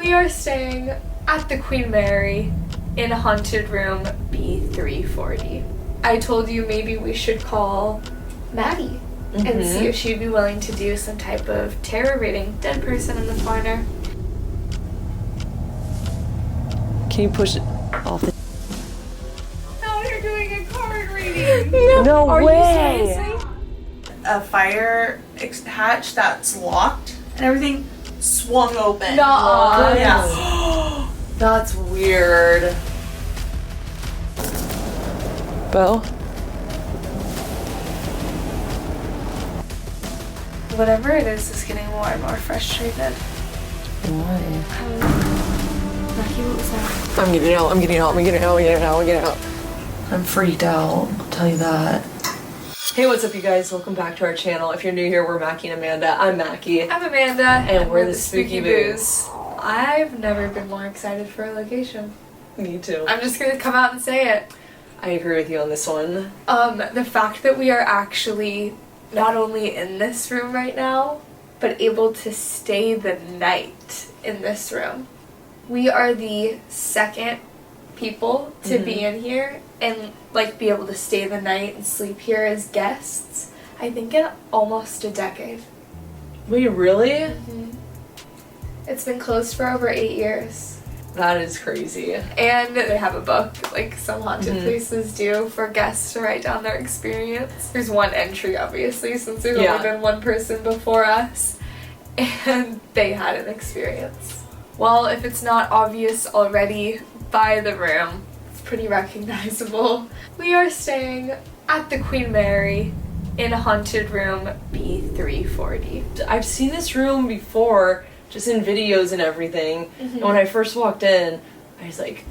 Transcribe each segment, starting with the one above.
We are staying at the Queen Mary in haunted room B340. I told you maybe we should call Maddie and see if she'd be willing to do some type of tarot reading. Dead person in the corner. Can you push it off the... Now you're doing a card reading! No Are way! you seriously? A fire hatch that's locked and everything swung open. Nuh-uh. Yeah. That's weird. Bo? Whatever it is getting more and more frustrated. Why? Becky, what was that? I'm getting out. I'm freaked out, I'll tell you that. Hey, what's up you guys? Welcome back to our channel. If you're new here, we're Mackie and Amanda. I'm Mackie. I'm Amanda. And we're the Spooky Boos. I've never been more excited for a location. Me too. I'm just gonna come out and say it. I agree with you on this one. The fact that we are actually not only in this room right now, but able to stay the night in this room. We are the second people to be in here and like be able to stay the night and sleep here as guests, I think in almost a decade. Wait, really? It's been closed for over 8 years. That is crazy. And they have a book, like some haunted places do, for guests to write down their experience. There's one entry, obviously, since there's only been one person before us, and they had an experience. Well, if it's not obvious already by the room, it's pretty recognizable. We are staying at the Queen Mary in haunted room B340. I've seen this room before, just in videos and everything. And when I first walked in, I was like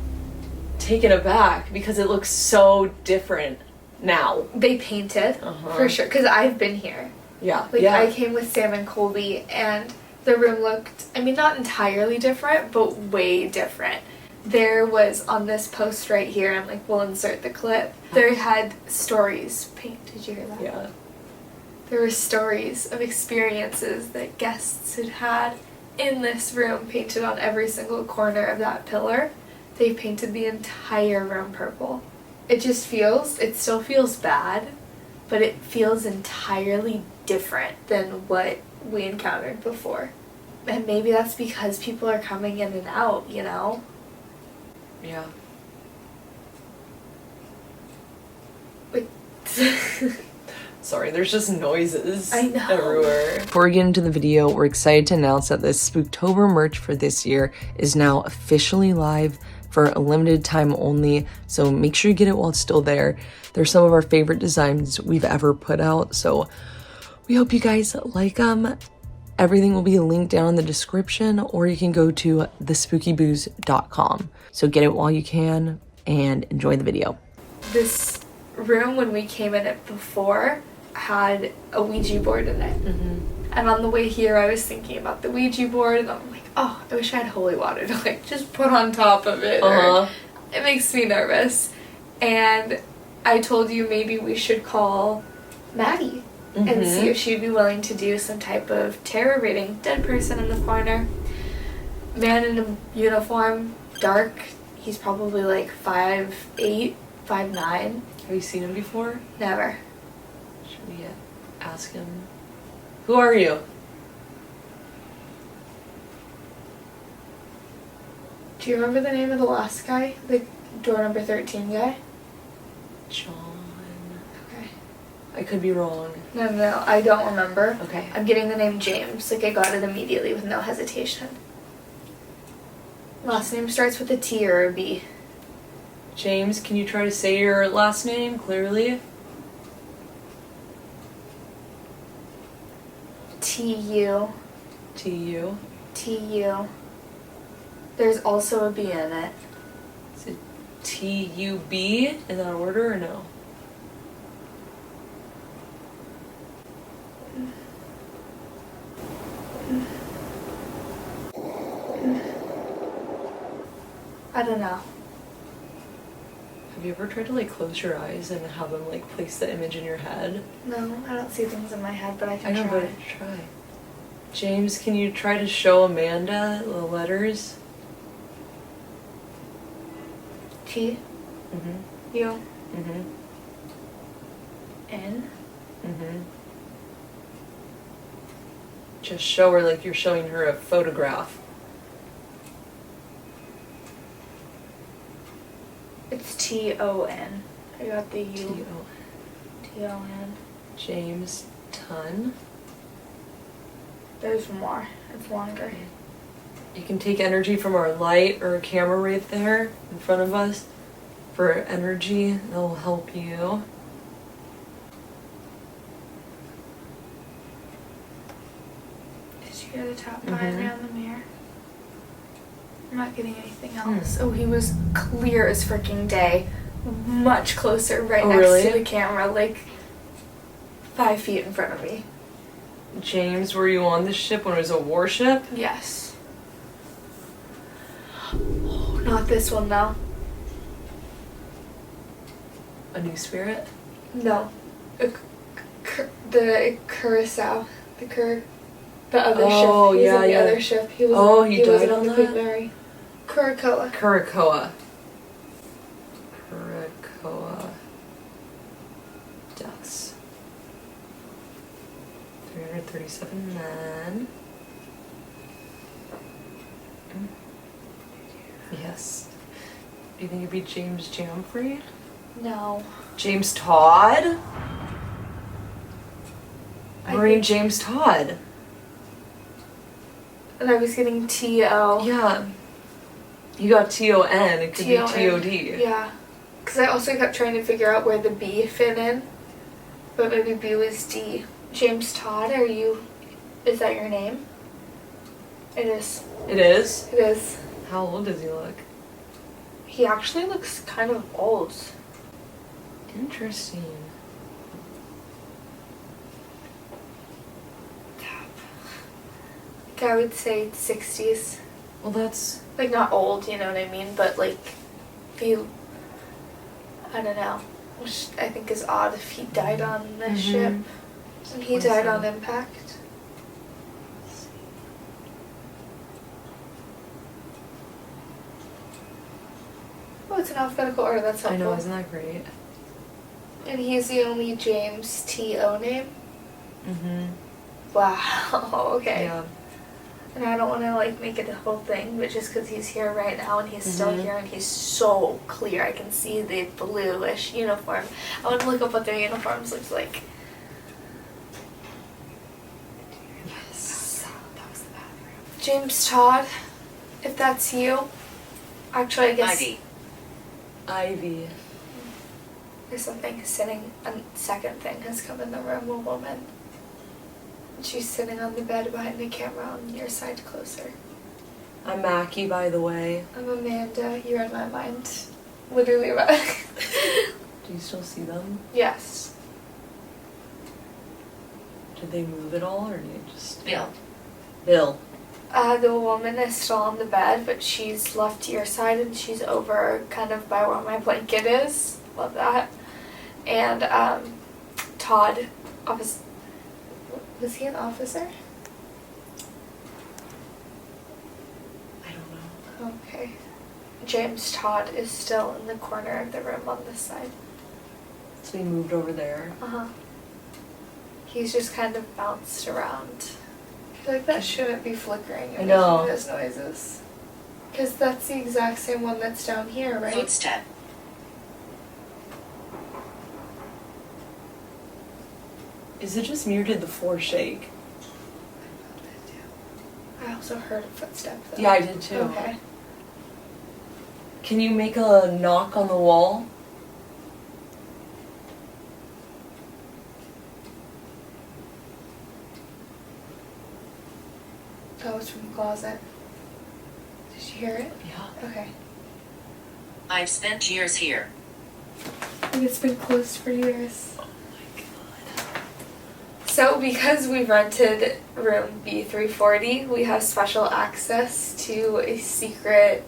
taken aback because it looks so different now. They painted, for sure, because I've been here. Yeah. Like, I came with Sam and Colby, and the room looked, I mean, not entirely different, but way different. There was, on this post right here, and like, we'll insert the clip, there had stories painted. Did you hear that? Yeah. There were stories of experiences that guests had had in this room painted on every single corner of that pillar. They painted the entire room purple. It still feels bad, but it feels entirely different than what we encountered before. And maybe that's because people are coming in and out, you know? Yeah. Like, Sorry, there's just noises I know. everywhere. Before we get into the video, we're excited to announce that the Spooktober merch for this year is now officially live for a limited time only, so make sure you get it while it's still there. They're some of our favorite designs we've ever put out, so we hope you guys like them. Everything will be linked down in the description, or you can go to thespookyboos.com. So get it while you can and enjoy the video. this room, when we came in it before, had a Ouija board in it. And on the way here, I was thinking about the Ouija board, and I'm like, oh, I wish I had holy water to like just put on top of it. Or, it makes me nervous. And I told you maybe we should call Maddie and see if she'd be willing to do some type of tarot reading. Dead person in the corner. Man in a uniform, dark. He's probably like 5'8", 5'9". Have you seen him before? Never. Should we ask him? Who are you? Do you remember the name of the last guy? The door number 13 guy? John. Okay. I could be wrong. No, I don't remember. Okay. I'm getting the name James. Like, I got it immediately with no hesitation. Last name starts with a T or a B. James, can you try to say your last name clearly? T-U. T-U. T-U. There's also a B in it. Is it T-U-B in that order or no? I don't know. Have you ever tried to like close your eyes and have them like place the image in your head? No, I don't see things in my head, but I I can know, try. but try. James, can you try to show Amanda the letters? T Mm-hmm. U Mm-hmm. N. Mm-hmm. Just show her like you're showing her a photograph. It's T-O-N. I got the U. T-O. T-O-N. James Ton. There's more. It's longer. You can take energy from our light or camera right there in front of us for energy. That'll help you. Did you hear the top vibrate on the mirror? I'm not getting anything else. Oh, he was clear as freaking day. Much closer, right next to the camera, like 5 feet in front of me. James, were you on this ship when it was a warship? Yes. Oh, not this one, though. A new spirit? No. The Curacao. The other ship. He was on the other ship. He was he died on the that? Queen Mary. Curacoa. Curacoa. Deaths. 337 men. Yes. Do you think it'd be James Jamfrey? No. James Todd? Marine James Todd. And I was getting T-O. Yeah. You got T-O-N. It could be T-O-D. Yeah. Because I also kept trying to figure out where the B fit in. But maybe B was D. James Todd, is that your name? It is. It is? It is. How old does he look? He actually looks kind of old. Interesting. Like I would say 60s. Well, that's... Like not old, you know what I mean? But like, I don't know. Which I think is odd if he died on the ship. And he died on impact. Oh, it's in alphabetical order. That's helpful. I know, isn't that great? And he's the only James T.O. name? Wow, okay. Yeah. And I don't want to like make it a whole thing, but just because he's here right now and he's still here and he's so clear, I can see the bluish uniform. I want to look up what their uniforms looks like. Yes. That was the bathroom. James Todd, if that's you. Actually, I guess... Ivy. There's something sitting, a second thing has come in the room, a woman. She's sitting on the bed behind the camera on your side closer. I'm Mackie, by the way. I'm Amanda. You're in my mind. Literally about Do you still see them? Yes. Did they move at all, or do you just... Bill. The woman is still on the bed, but she's left to your side and she's over kind of by where my blanket is. Love that. And, Todd, was he an officer? I don't know. Okay. James Todd is still in the corner of the room on this side. So he moved over there. Uh-huh. He's just kind of bounced around. I feel like that shouldn't be flickering and making those noises. Because that's the exact same one that's down here, right? Footstep. Is it just me or did the floor shake? I also heard a footstep though. Yeah, I did too. Okay. Can you make a knock on the wall? That was from the closet. Did you hear it? Yeah. Okay. I've spent years here. And it's been closed for years. Oh my god. So because we rented room B340, we have special access to a secret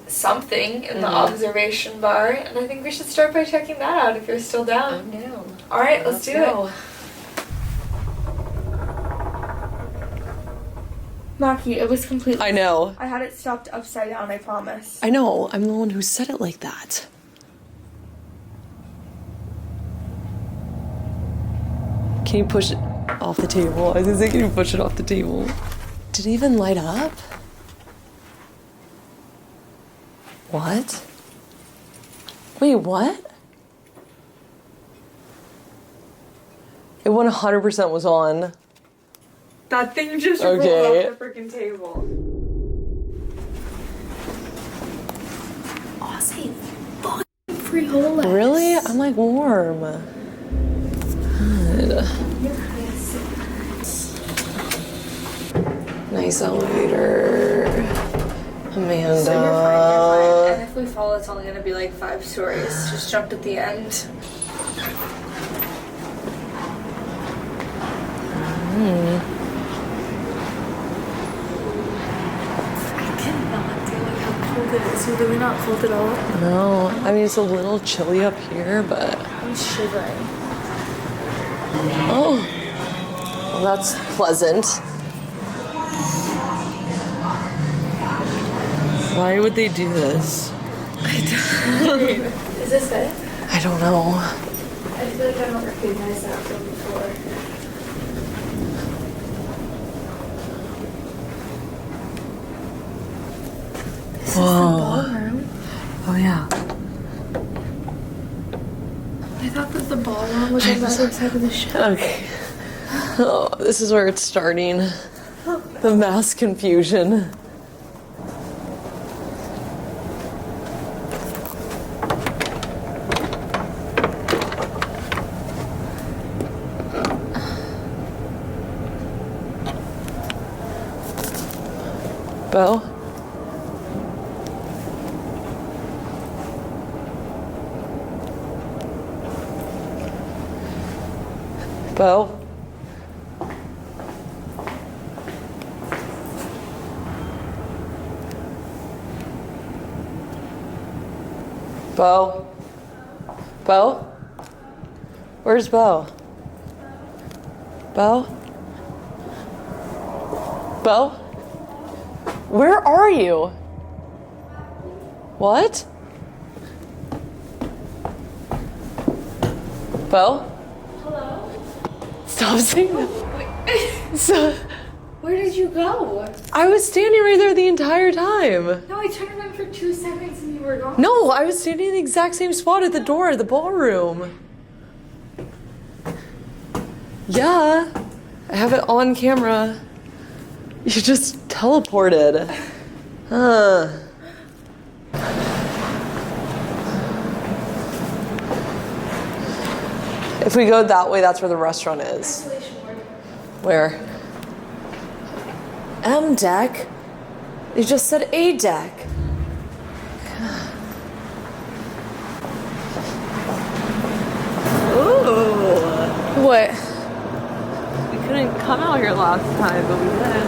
something in the observation bar, and I think we should start by checking that out if you're still down. I'm down. Alright, let's do go. it. Maki, it was completely... I know. I had it stopped upside down, I promise. I know. I'm the one who said it like that. Can you push it off the table? I was gonna say, can you push it off the table? Did it even light up? What? Wait, what? It 100% was on. That thing just Okay. rolled off the freaking table. Aussie, fucking frijoles. Really? I'm like warm. God. Nice elevator. Amanda. So you're fine. And if we fall, it's only gonna be like 5 stories. Just jumped at the end. I cannot do like how cold it is. You're really not cold at all. No, I mean it's a little chilly up here, but I'm shivering. oh, well, that's pleasant. Why would they do this? Is this it? I don't know. I feel like I don't recognize that from before. This is the ballroom. Oh yeah. I thought that the ballroom was on the other side of the ship. Okay. Oh, this is where it's starting. The mass confusion. Bo? Bo? Bo? Bo? Where's Bo? Bo? Bo? Where are you? What? Bo? Hello? Stop saying that. So, Where did you go? I was standing right there the entire time. No, I turned around for 2 seconds and you were gone. No, I was standing in the exact same spot at the door of the ballroom. Yeah, I have it on camera. You just teleported. If we go that way, that's where the restaurant is. Where? M deck? You just said A deck. Ooh. What? We couldn't come out here last time, but we did.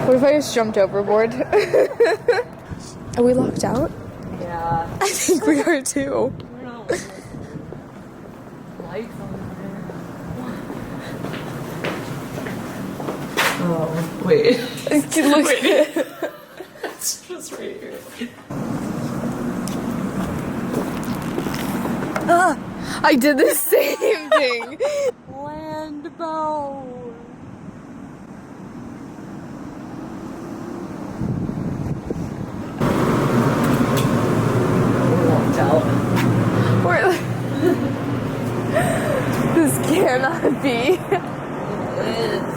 What if I just jumped overboard? Are we locked out? Yeah. I think we are too. We're not lights on there. Oh, wait. Look. It's just right here. I did the same thing. Land bow. Walked out. This cannot be. It is.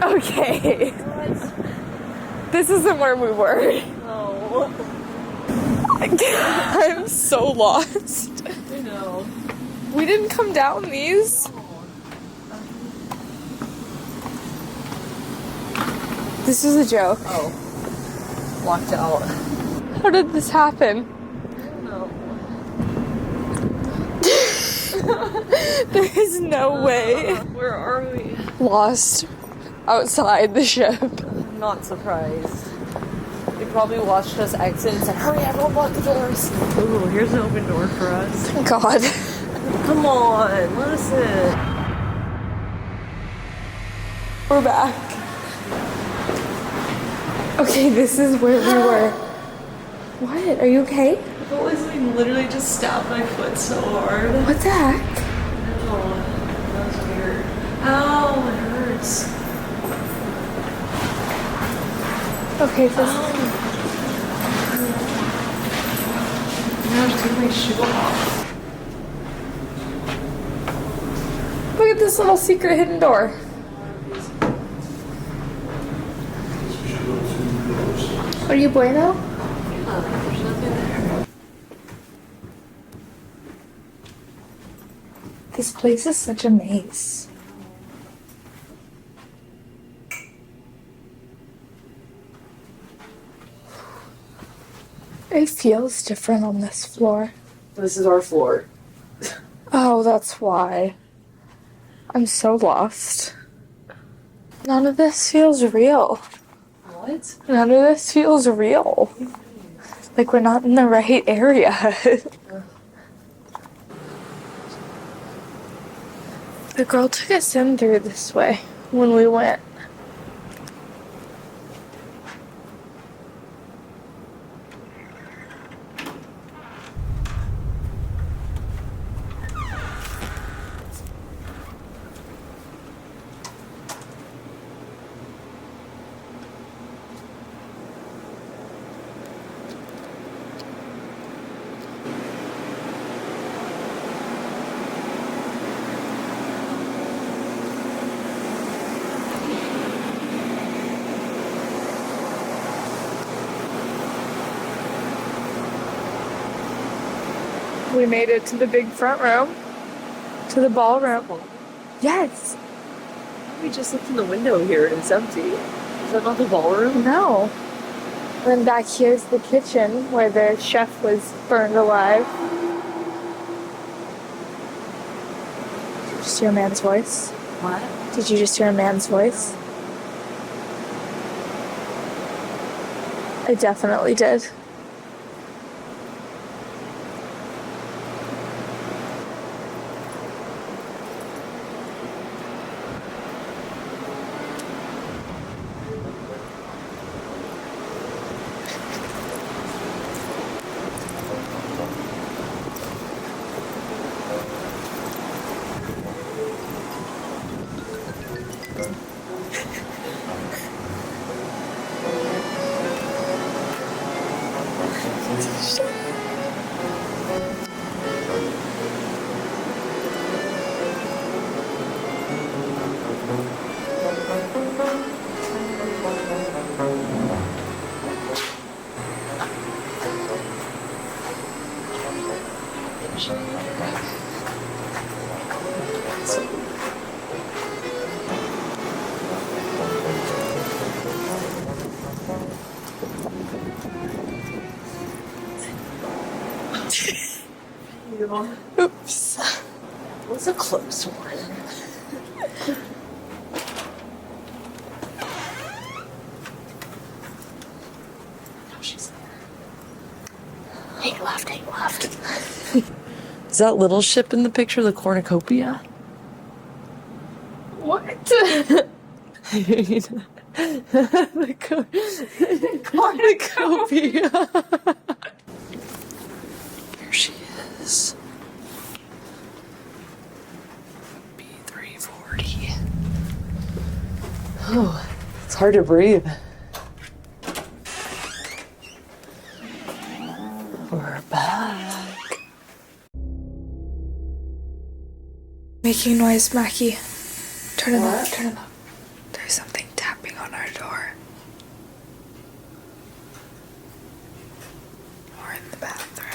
Okay. This isn't where we were. No. I'm so lost. I know. We didn't come down these. This is a joke. Oh. Walked out. How did this happen? No. There is no way. Where are we? Lost outside the ship. I'm not surprised. They probably watched us exit and said, hurry, everyone lock the doors. Ooh, here's an open door for us. God. Come on, listen. We're back. Okay, this is where we were. What? Are you okay? I felt like something literally just stabbed my foot so hard. What the heck? Oh, that was weird. Ow, it hurts. Okay, this. I have to take my shoe off. Look at this little secret hidden door. Are you bueno? There's nothing there. This place is such a maze. It feels different on this floor. This is our floor. Oh, that's why. I'm so lost. None of this feels real. What? None of this feels real. Like we're not in the right area. The girl took us in through this way when we went. We made it to the big front room. To the ballroom. Yes. We just looked in the window here and it's empty. Is that not the ballroom? No. And then back here's the kitchen where the chef was burned alive. Did you just hear a man's voice? What? Did you just hear a man's voice? I definitely did. Oops. That was a close one. Oh, she's there. Take left, take left. Is that little ship in the picture the cornucopia? What? The cornucopia. Here she is. B340. Oh, it's hard to breathe. We're back. Making noise, Mackie. Turn it What? up, turn it up. There's something tapping on our door. We're in the bathroom.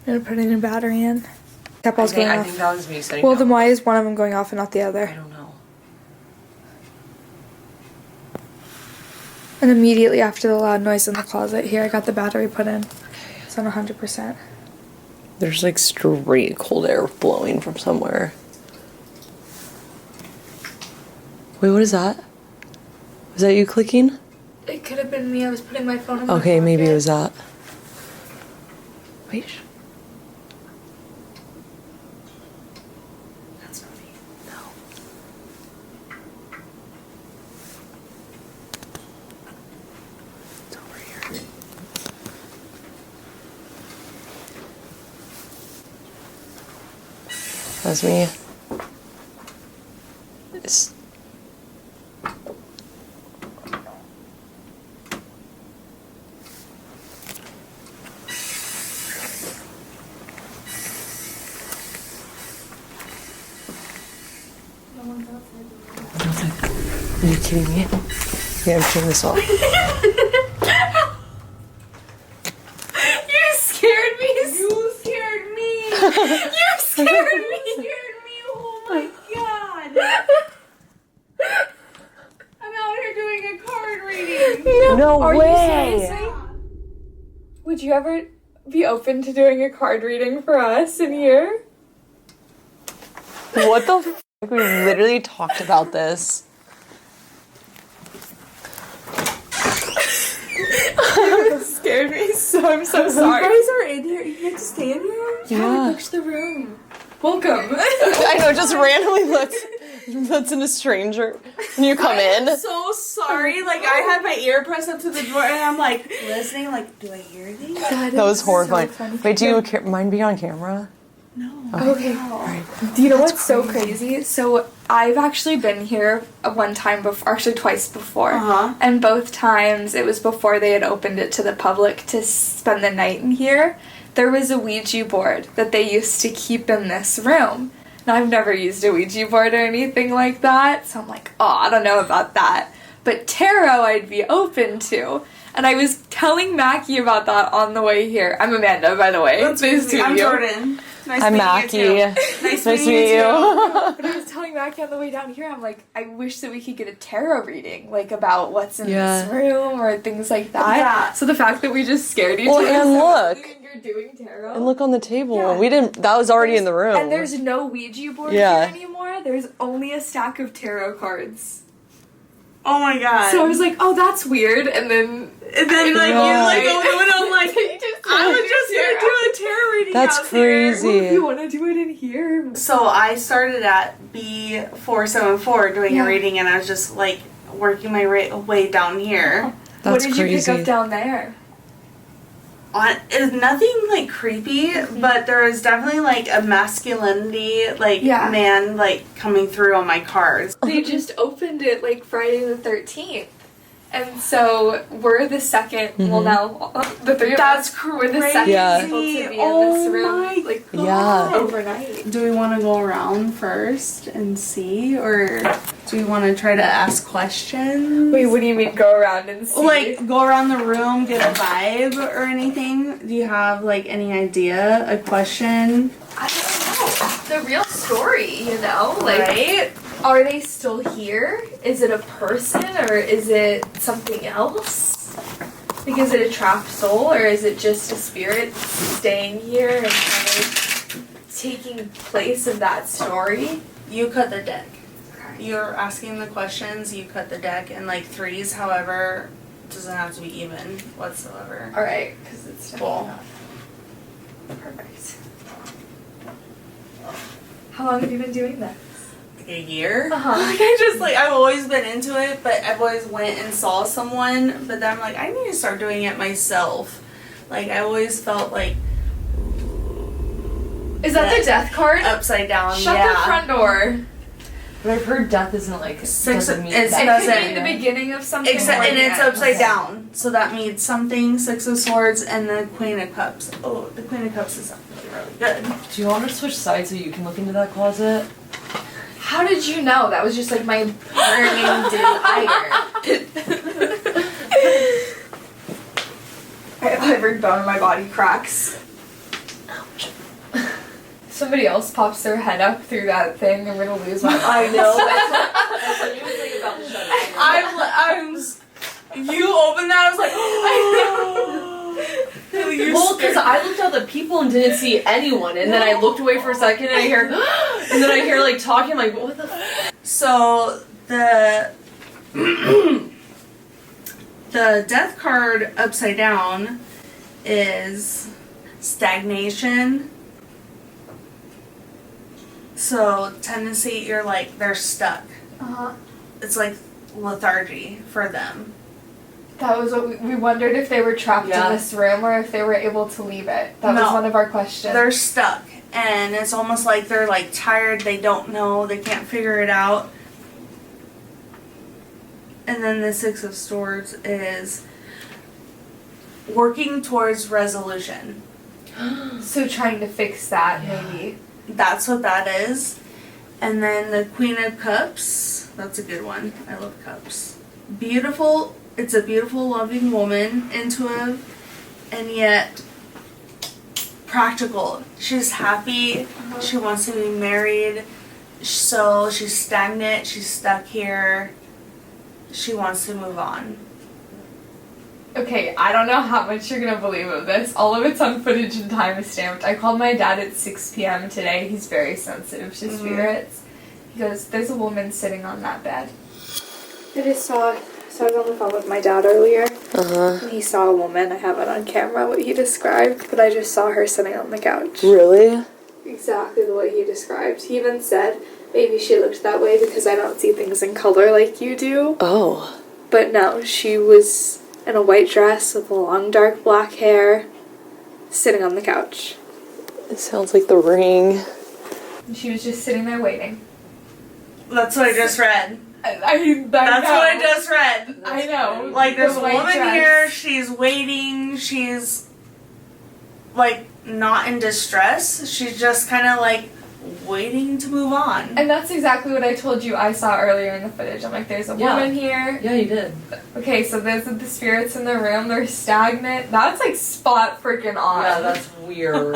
I'm gonna put a new battery in. That ball's going I off. think that was me saying Well, no. then why is one of them going off and not the I other? don't know. And immediately after the loud noise in the closet, here I got the battery put in. It's on 100%. There's like straight cold air blowing from somewhere. Wait, what is that? Was that you clicking? It could have been me. I was putting my phone in my Okay, maybe it pocket. was that. Wait. That's not me. No. It's over here. That's me. It's... No one's outside. Are you kidding me? Yeah, I'm turning this off. You scared me. You scared me. You scared me. Oh my god. I'm out here doing a card reading. No Are way! you seriously? Would you ever be open to doing a card reading for us in here? What the f? We literally talked about this. You scared me so. I'm so sorry. You guys are in here. You get to stay in here? Yeah. We booked the room. Welcome. I know, just randomly lets in a stranger and you come in. So sorry. Like, I had my ear pressed up to the door and I'm like listening, like, do I hear these? That was horrifying. So funny. Wait, do you mind being on camera? No. Okay. Do you know what's so crazy? So I've actually been here one time before, actually twice before. Uh-huh. And both times it was before they had opened it to the public to spend the night in here. There was a Ouija board that they used to keep in this room. Now I've never used a Ouija board or anything like that, so I'm like, oh, I don't know about that. But tarot I'd be open to. And I was telling Mackie about that on the way here. I'm Amanda, by the way. That's Nice to meet I'm you. Jordan. Nice I'm meeting Mackie. you too. Nice Nice to meeting meet you. But I was telling Mackie on the way down here, I'm like, I wish that we could get a tarot reading, like about what's in Yeah. this room or things like that. Yeah. So the fact that we just scared each Well, other and so look. badly and you're doing tarot. And look on the table. Yeah. We didn't. That was already in the room. And there's no Ouija board Yeah. here anymore. There's only a stack of tarot cards. Oh my god. So I was like, oh, that's weird. And then and then like Yeah. you're like, oh no, I'm like, You just I was just tarot. gonna do a tarot reading. That's out here. crazy. Well, if you want to do it in here. So I started at B340 doing Yeah. a reading, and I was just like working my way down here. That's what did you pick crazy. up down there? It's nothing like creepy, but there is definitely like a masculinity, like Yeah. man, like coming through on my cards. They just opened it like Friday the 13th. And so we're the second, well now, the three of That's us, we're the second Yeah. people to be in this Oh room, my like, Yeah. overnight. Do we want to go around first and see, or do we want to try to ask questions? Wait, what do you mean go around and see? Like, go around the room, get a vibe or anything? Do you have, like, any idea? A question? I don't know. The real story, you know? Like, Right? are they still here? Is it a person or is it something else? Like, is it a trapped soul or is it just a spirit staying here and kind of taking place of that story? You cut the deck. You're asking the questions, you cut the deck in, like, threes, however, it doesn't have to be even whatsoever. Alright, because it's Cool. Perfect. How long have you been doing this? Like a year? Uh-huh. Like, I've always been into it, but I've always went and saw someone, but then I'm like, I need to start doing it myself. Like, I always felt like... Is that the death card? Upside down, Shut yeah. the front door. But I've heard death isn't like doesn't mean it's- that. It doesn't. could be the beginning of something. Except, or and the it's end. upside down, so that means something, Six of Swords, and the Queen of Cups. Oh, the Queen of Cups is really good. Do you want to switch sides so you can look into that closet? How did you know? That was just like my burning desire. Every bone in my body cracks. Ouch. Somebody else pops their head up through that thing, I'm gonna lose my mind. I know. You opened that, I was like, oh. You Well, because I looked at the people and didn't see anyone, and then I looked away for a second and I hear like talking, I'm like, what the f-? So The the death card upside down is stagnation. So tendency, you're like, they're stuck. Uh-huh. It's like lethargy for them. That was what we wondered if they were trapped Yeah. in this room or if they were able to leave it. That was No. one of our questions. They're stuck. And it's almost like they're like tired, they don't know, they can't figure it out. And then the Six of Swords is working towards resolution. So trying to fix that, maybe. That's what that is. And then the Queen of Cups, that's a good one. I love cups. Beautiful, it's a beautiful, loving woman, intuitive, and yet practical. She's happy, she wants to be married, so she's stagnant, she's stuck here, she wants to move on. Okay, I don't know how much you're gonna believe of this. All of it's on footage and time stamped. I called my dad at 6 p.m. today. He's very sensitive to spirits. He goes, there's a woman sitting on that bed. I just saw, so I was on the phone with my dad earlier, and he saw a woman. I have it on camera, what he described, but I just saw her sitting on the couch. Really? Exactly the way he described. He even said, maybe she looked that way because I don't see things in color like you do. Oh. But no, she was in a white dress with long dark black hair, sitting on the couch. It sounds like The Ring. And she was just sitting there waiting. That's what I just read. That's That's what I just read. I know. Like, there's a The white woman dress. here, she's waiting, she's, like, not in distress. She's just kind of, like, waiting to move on. And that's exactly what I told you I saw earlier in the footage. I'm like, there's a woman here. Yeah, you did. Okay, so there's the spirits in the room. They're stagnant. That's, like, spot freaking on. Yeah, that's weird.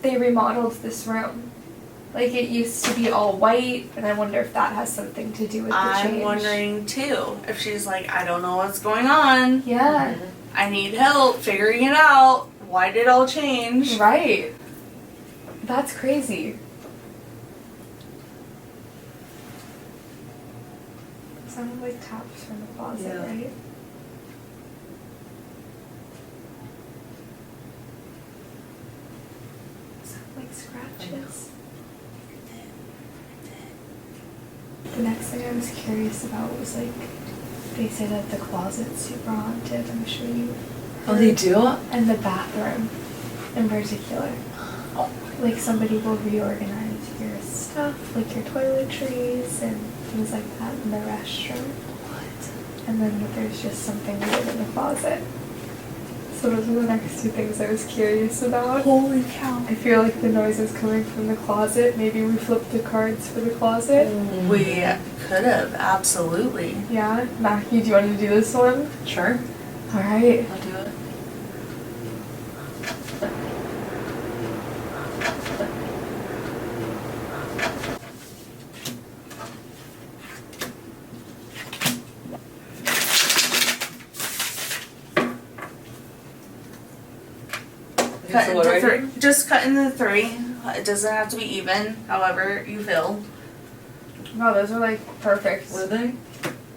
They remodeled this room. Like, it used to be all white, and I wonder if that has something to do with the I'm change. wondering, too, if she's like, I don't know what's going on. Yeah. I need help figuring it out. Why did it all change? Right. That's crazy. Sounded like taps from the closet, Yeah. right? Sound like scratches. The next thing I was curious about was like, they say that the closet's super haunted. I'm sure you. Oh, they do? And the bathroom, in particular. Like somebody will reorganize your stuff, like your toiletries and things like that in the restroom. What? And then there's just something weird in the closet. So those are the next two things I was curious about. Holy cow. I feel like the noise is coming from the closet. Maybe we flipped the cards for the closet. We could have, absolutely. Yeah? Mackie, do you want to do this one? Sure. Alright. I'll do it. Cut So what do I into do? three. Just cut into three. It doesn't have to be even, however you feel. Wow, those are like perfect. Were they?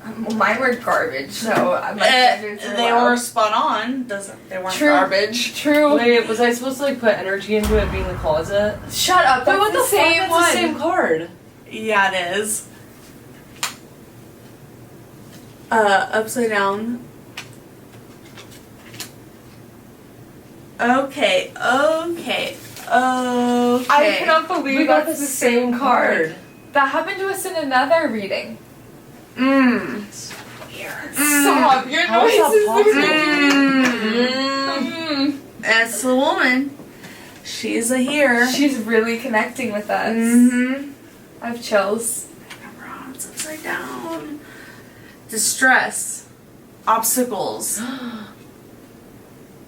Well, mine were garbage, so my standards are They low. were spot on. They weren't True. garbage. True. Wait, was I supposed to like put energy into it being the closet? Shut up. That's what the the same fuck? one. That's the same card. Yeah, it is. Upside down. Okay. I cannot believe We got that's the the same card. That happened to us in another reading. Stop. Your How is noises. that Mm. That's the woman. She's a here. She's really connecting with us. Mm-hmm. I have chills. It's upside down. Distress. Obstacles.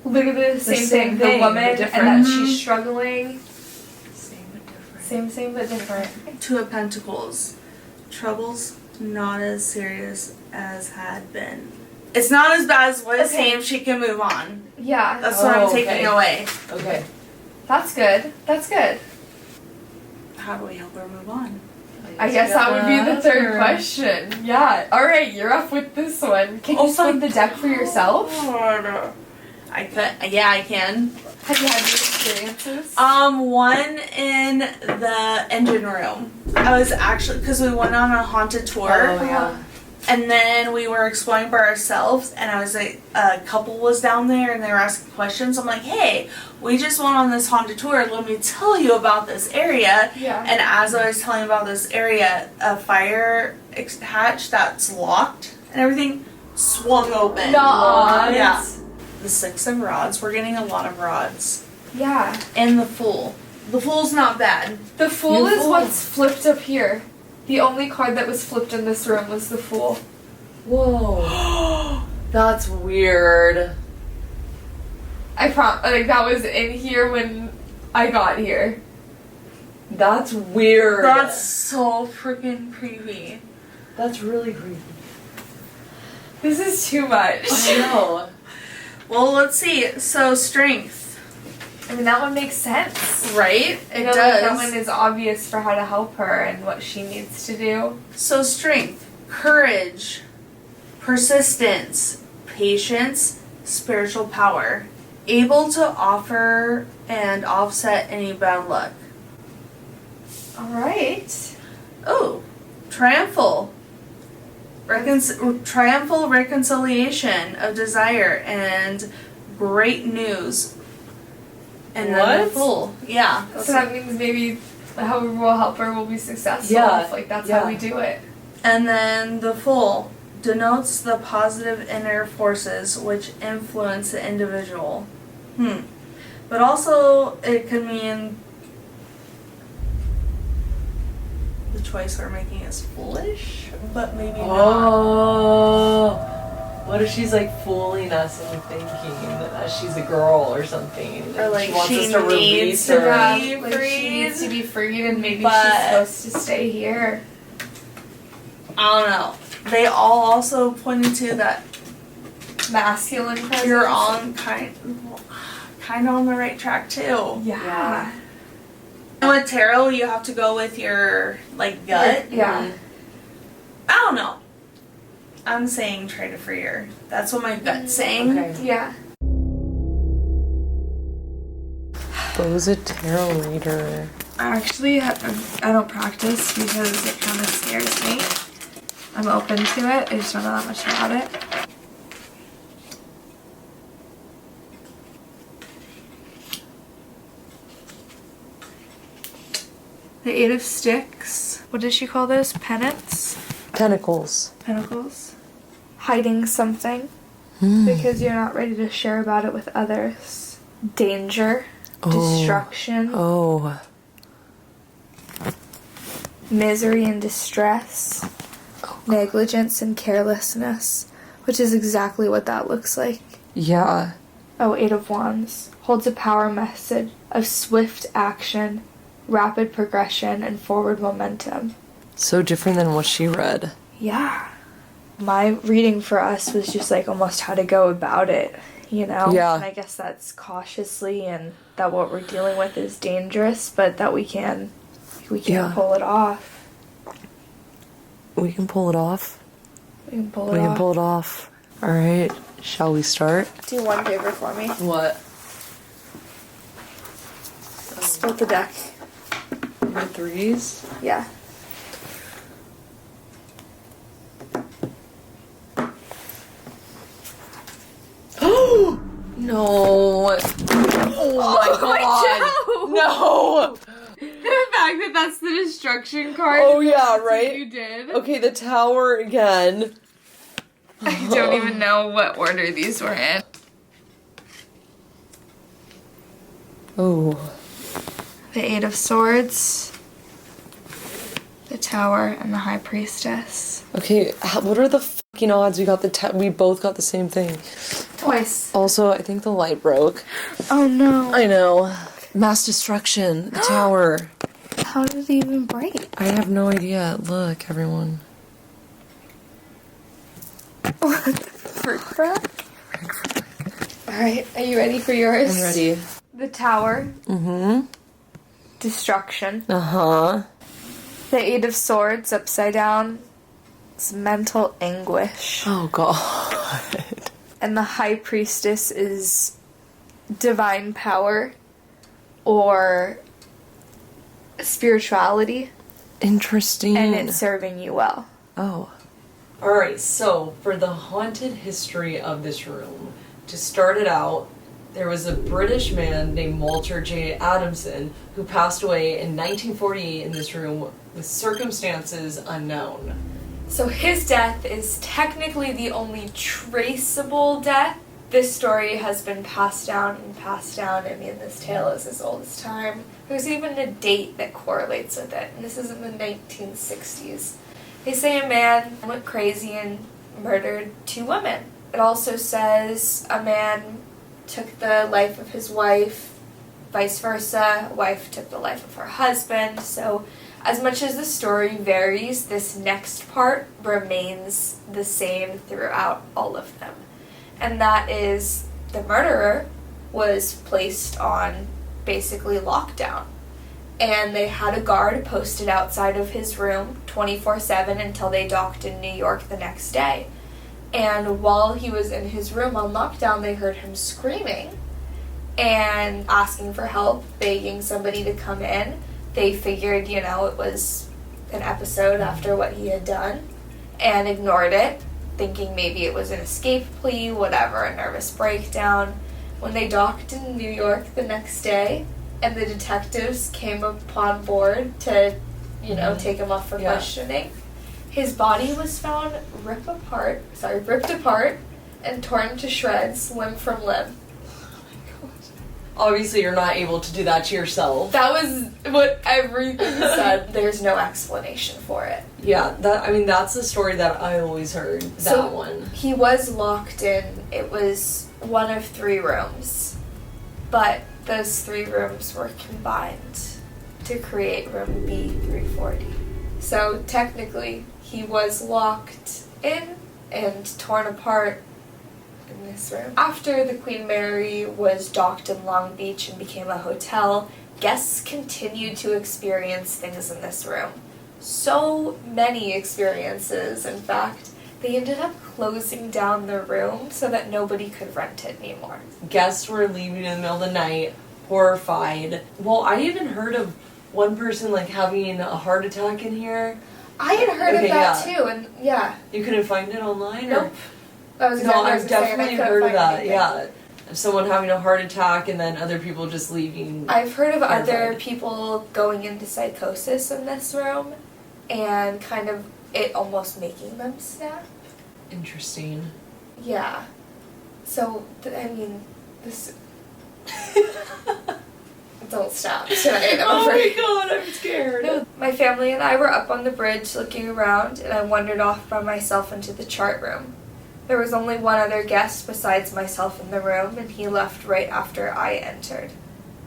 Literally the same same thing. thing, The woman, but and different. that Mhm. she's struggling. Same but different. Same but different. Two of Pentacles. Troubles not as serious as had been. It's not as bad as what it's Okay. saying. She can move on. Yeah. That's what I'm Oh, taking okay. away. Okay. That's good. That's good. How do we help her move on? I guess that would be the third question. Yeah. Alright, you're up with this one. Can you split the deck for yourself? I could. Yeah, I can. Have you had any experiences? One in the engine room. I was actually, because we went on a haunted tour. Oh, yeah. And then we were exploring by ourselves, and I was like, a couple was down there, and they were asking questions. I'm like, hey, we just went on this haunted tour. Let me tell you about this area. Yeah. And as I was telling about this area, a fire hatch that's locked and everything swung open. Nuh-uh. Yeah. The 6 of rods. We're getting a lot of rods. Yeah. And the Fool. The Fool's not bad. The Fool The is Fool. what's flipped up here. The only card that was flipped in this room was the Fool. Whoa. That's weird. Like that was in here when I got here. That's weird. That's so freaking creepy. That's really creepy. This is too much. I know. Well, let's see. So, strength. I mean, that one makes sense. Right? I It feel does. like that one is obvious for how to help her and what she needs to do. So, strength, courage, persistence, patience, spiritual power. Able to offer and offset any bad luck. Alright. Oh, triumphal. Triumphal reconciliation of desire and great news. And then the What? Fool. Yeah. So that means maybe however we'll help her will be successful. Yeah. Like that's Yeah. how we do it. And then the Fool denotes the positive inner forces which influence the individual. But also it could mean the choice we're making is foolish, but maybe not. Oh. What if she's like fooling us into thinking that she's a girl or something? Or like she wants she us to needs release to her. be Like she needs to be freed and maybe But- she's supposed to stay here. I don't know. They all also pointed to that Masculine presence. you're on kind of on the right track too. Yeah. And with tarot, you have to go with your like gut. Yeah. I don't know. I'm saying try to free her. That's what my gut's saying. Okay. Yeah. Bo's a tarot reader. Actually, I don't practice because it kind of scares me. I'm open to it. I just don't know that much about it. The 8 of Sticks. What did she call those? Pennants? Pentacles. Pentacles? Hiding something Hmm. because you're not ready to share about it with others. Danger. Oh. Destruction. Oh. Misery and distress. Negligence and carelessness. Which is exactly what that looks like. Yeah. Oh, 8 of Wands. Holds a power message of swift action, rapid progression, and forward momentum. So different than what she read. Yeah. My reading for us was just like almost how to go about it, you know? Yeah. And I guess that's cautiously and that what we're dealing with is dangerous, but that we can Yeah. pull it off. We can pull it off. We can pull it We off. can pull it off. All right. Shall we start? Do one favor for me. What? Split the deck. The threes? Yeah. Oh no! Oh my god! No! The fact that that's the destruction card. Oh yeah, that's what right? you did. Okay, the tower again. I don't even know what order these were in. Oh. The 8 of Swords, the Tower, and the High Priestess. Okay, what are the fucking odds we got we both got the same thing? Twice. Also, I think the light broke. Oh no. I know. Mass destruction. The tower. How did it even break? I have no idea. Look, everyone. What the frick, crap? Alright, are you ready for yours? I'm ready. The Tower, Mm-hmm. Destruction, Uh-huh. The Eight of Swords upside down. It's mental anguish. Oh, God. And the High Priestess is divine power or spirituality. Interesting. And it's serving you well. Oh. Alright, so for the haunted history of this room, to start it out, there was a British man named Walter J. Adamson who passed away in 1948 in this room with circumstances unknown. So his death is technically the only traceable death. This story has been passed down and passed down. I mean, this tale is as old as time. There's even a date that correlates with it, and this is in the 1960s. They say a man went crazy and murdered 2 women. It also says a man took the life of his wife, vice versa. A wife took the life of her husband. So as much as the story varies, this next part remains the same throughout all of them. And that is the murderer was placed on basically lockdown. And they had a guard posted outside of his room 24/7 until they docked in New York the next day. And while he was in his room on lockdown, they heard him screaming and asking for help, begging somebody to come in. They figured, it was an episode after what he had done and ignored it, thinking maybe it was an escape plea, whatever, a nervous breakdown. When they docked in New York the next day and the detectives came upon board to, take him off for questioning, his body was found ripped apart and torn to shreds, limb from limb. Obviously, you're not able to do that to yourself. That was what everything said. There's no explanation for it. Yeah, that's the story that I always heard, that one. He was locked in. It was one of 3 rooms. But those 3 rooms were combined to create room B340. So technically, he was locked in and torn apart in this room. After the Queen Mary was docked in Long Beach and became a hotel, guests continued to experience things in this room. So many experiences, in fact, they ended up closing down the room so that nobody could rent it anymore. Guests were leaving in the middle of the night, horrified. Well, I even heard of one person having a heart attack in here. I had heard of that too, and yeah. You couldn't find it online? Nope. That was exactly what I was I've saying. definitely heard of that, yeah. Someone having a heart attack and then other people just leaving. I've heard of other people going into psychosis in this room and kind of it almost making them snap. Interesting. Yeah. So, this... Don't stop tonight. Oh my god, I'm scared. No, my family and I were up on the bridge looking around, and I wandered off by myself into the chart room. There was only one other guest besides myself in the room, and he left right after I entered.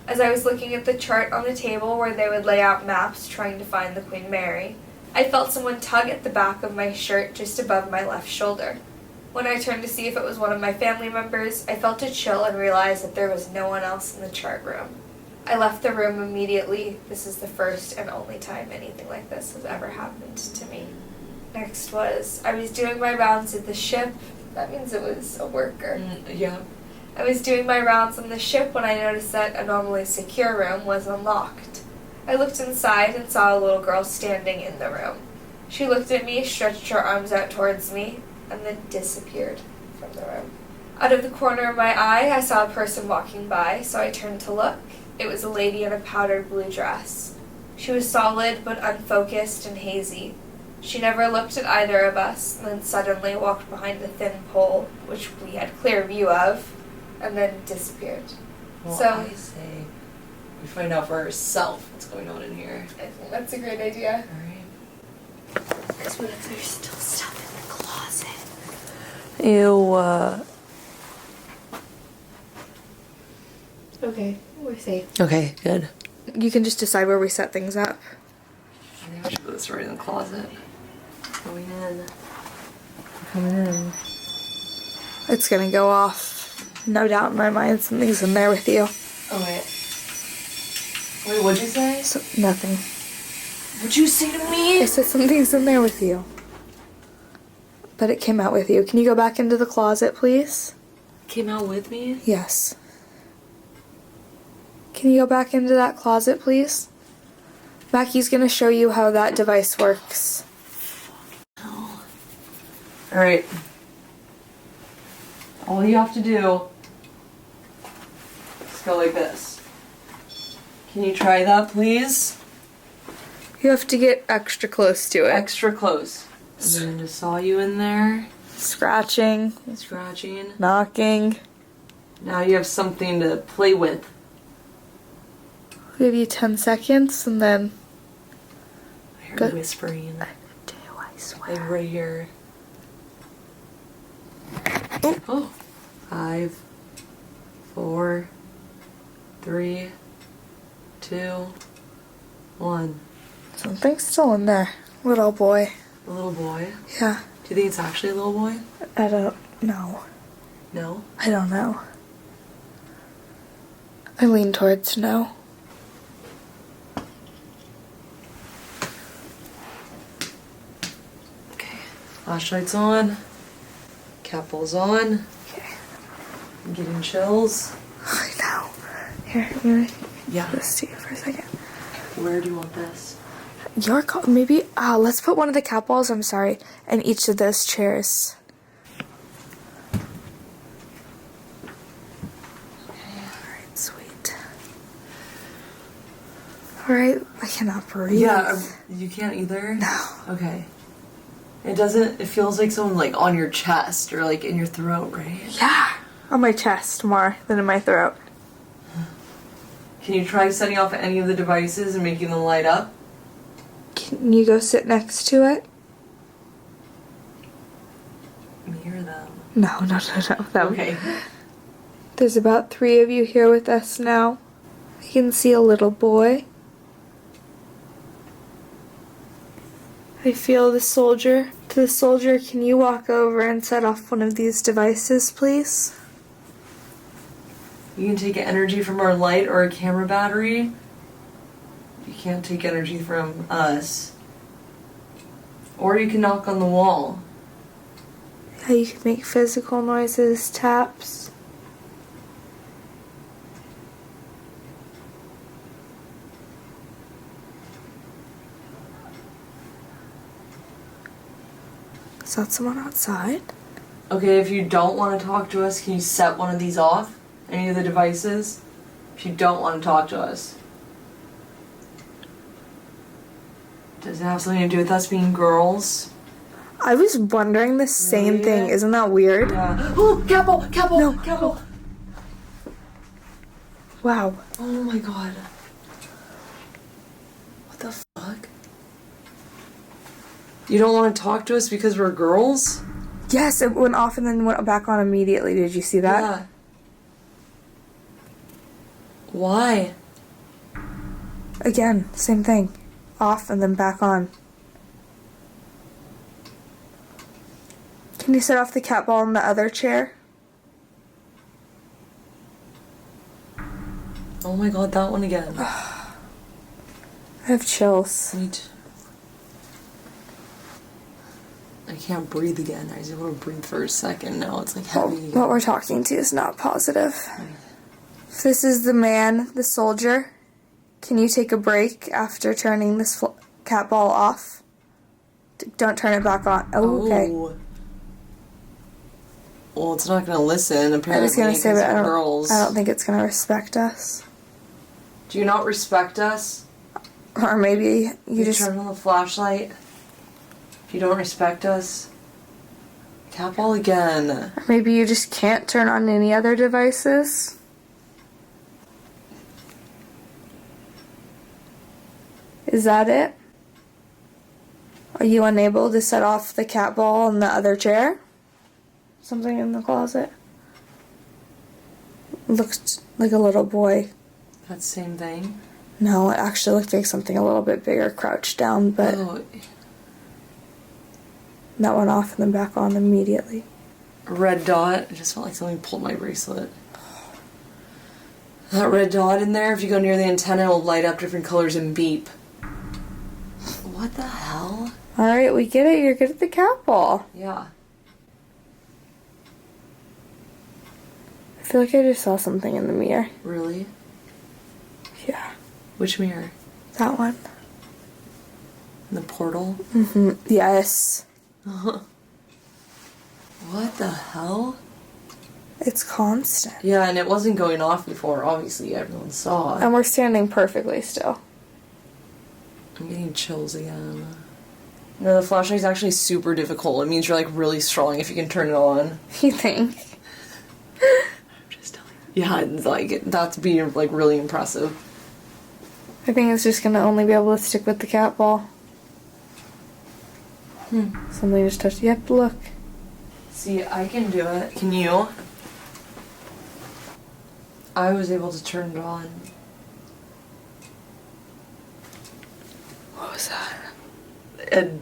As I was looking at the chart on the table where they would lay out maps trying to find the Queen Mary, I felt someone tug at the back of my shirt just above my left shoulder. When I turned to see if it was one of my family members, I felt a chill and realized that there was no one else in the chart room. I left the room immediately. This is the first and only time anything like this has ever happened to me. Next was, I was doing my rounds at the ship. That means it was a worker. Yeah. I was doing my rounds on the ship when I noticed that a normally secure room was unlocked. I looked inside and saw a little girl standing in the room. She looked at me, stretched her arms out towards me, and then disappeared from the room. Out of the corner of my eye, I saw a person walking by, so I turned to look. It was a lady in a powdered blue dress. She was solid but unfocused and hazy. She never looked at either of us, and then suddenly walked behind a thin pole, which we had clear view of, and then disappeared. Well, So I say we find out for ourselves what's going on in here. I think that's a great idea. Alright. Because what if there's still stuff in the closet? Ew, Okay, we're safe. Okay, good. You can just decide where we set things up. I think I should put this right in the closet. Going in. Coming in. It's gonna go off. No doubt in my mind something's in there with you. Oh, wait. Wait, what'd you say? So, nothing. What'd you say to me? I said something's in there with you. But it came out with you. Can you go back into the closet, please? Came out with me? Yes. Can you go back into that closet, please? Mackie's gonna show you how that device works. Alright. All you have to do is go like this. Can you try that, please? You have to get extra close to it. Extra close. And then just saw you in there. Scratching, Scratching. knocking. Now you have something to play with. I'll give you 10 seconds and then... I heard Good. whispering. Do I swear. Like right here. Oh. 5, 4, 3, 2, 1. Something's still in there. Little boy. A little boy? Yeah. Do you think it's actually a little boy? I don't know. No? I don't know. I lean towards no. Okay. Flashlight's on. Cat ball's on. Okay. I'm getting chills. I know. Here, I'm gonna Yeah. give this to you for a second. Where do you want this? Your call, maybe, let's put one of the cat balls, I'm sorry, in each of those chairs. Alright, sweet. Alright, I cannot breathe. Yeah, you can't either? No. Okay. It feels like someone like on your chest or like in your throat, right? Yeah. On my chest more than in my throat. Can you try setting off any of the devices and making them light up? Can you go sit next to it? Me or them? No. Them. Okay. There's about 3 of you here with us now. I can see a little boy. I feel the soldier. To the soldier, can you walk over and set off one of these devices, please? You can take energy from our light or a camera battery. You can't take energy from us. Or you can knock on the wall. Yeah, you can make physical noises, taps. Is that someone outside? Okay, if you don't want to talk to us, can you set one of these off? Any of the devices? If you don't want to talk to us. Does it have something to do with us being girls? I was wondering the same Really? thing. Isn't that weird? Yeah. Oh, cat ball! No. Cat ball! Wow. Oh my god. What the fuck? You don't want to talk to us because we're girls? Yes, it went off and then went back on immediately. Did you see that? Yeah. Why? Again, same thing. Off and then back on. Can you set off the cat ball in the other chair? Oh my god, that one again. I have chills. Me too. I can't breathe again. I was able to breathe for a second. Now it's like heavy. What we're talking to is not positive. This is the man, the soldier. Can you take a break after turning this cat ball off? Don't turn it back on. Oh, okay. Well, it's not going to listen, apparently. I was going to say, but I girls. don't think it's going to respect us. Do you not respect us? Or maybe you just... turn on the flashlight. If you don't respect us, cat ball again. Maybe you just can't turn on any other devices. Is that it? Are you unable to set off the cat ball in the other chair? Something in the closet? Looks like a little boy. That same thing? No, it actually looked like something a little bit bigger crouched down, but Oh, that went off and then back on immediately. a red dot. I just felt like something pulled my bracelet. That red dot in there, if you go near the antenna, it'll light up different colors and beep. What the hell? Alright, we get it. You're good at the cat ball. Yeah. I feel like I just saw something in the mirror. Really? Yeah. Which mirror? That one. In the portal? Mm-hmm. Yes. What the hell? It's constant. Yeah, and it wasn't going off before. Obviously, everyone saw it. And we're standing perfectly still. I'm getting chills again. No, the flashlight's actually super difficult. It means you're, like, really strong if you can turn it on. You think? I'm just telling you. Yeah, it's, like, that's being, like, really impressive. I think it's just gonna only be able to stick with the cat ball. Something just touched. Yep, look. See, I can do it. Can you? I was able to turn it on. What was that? An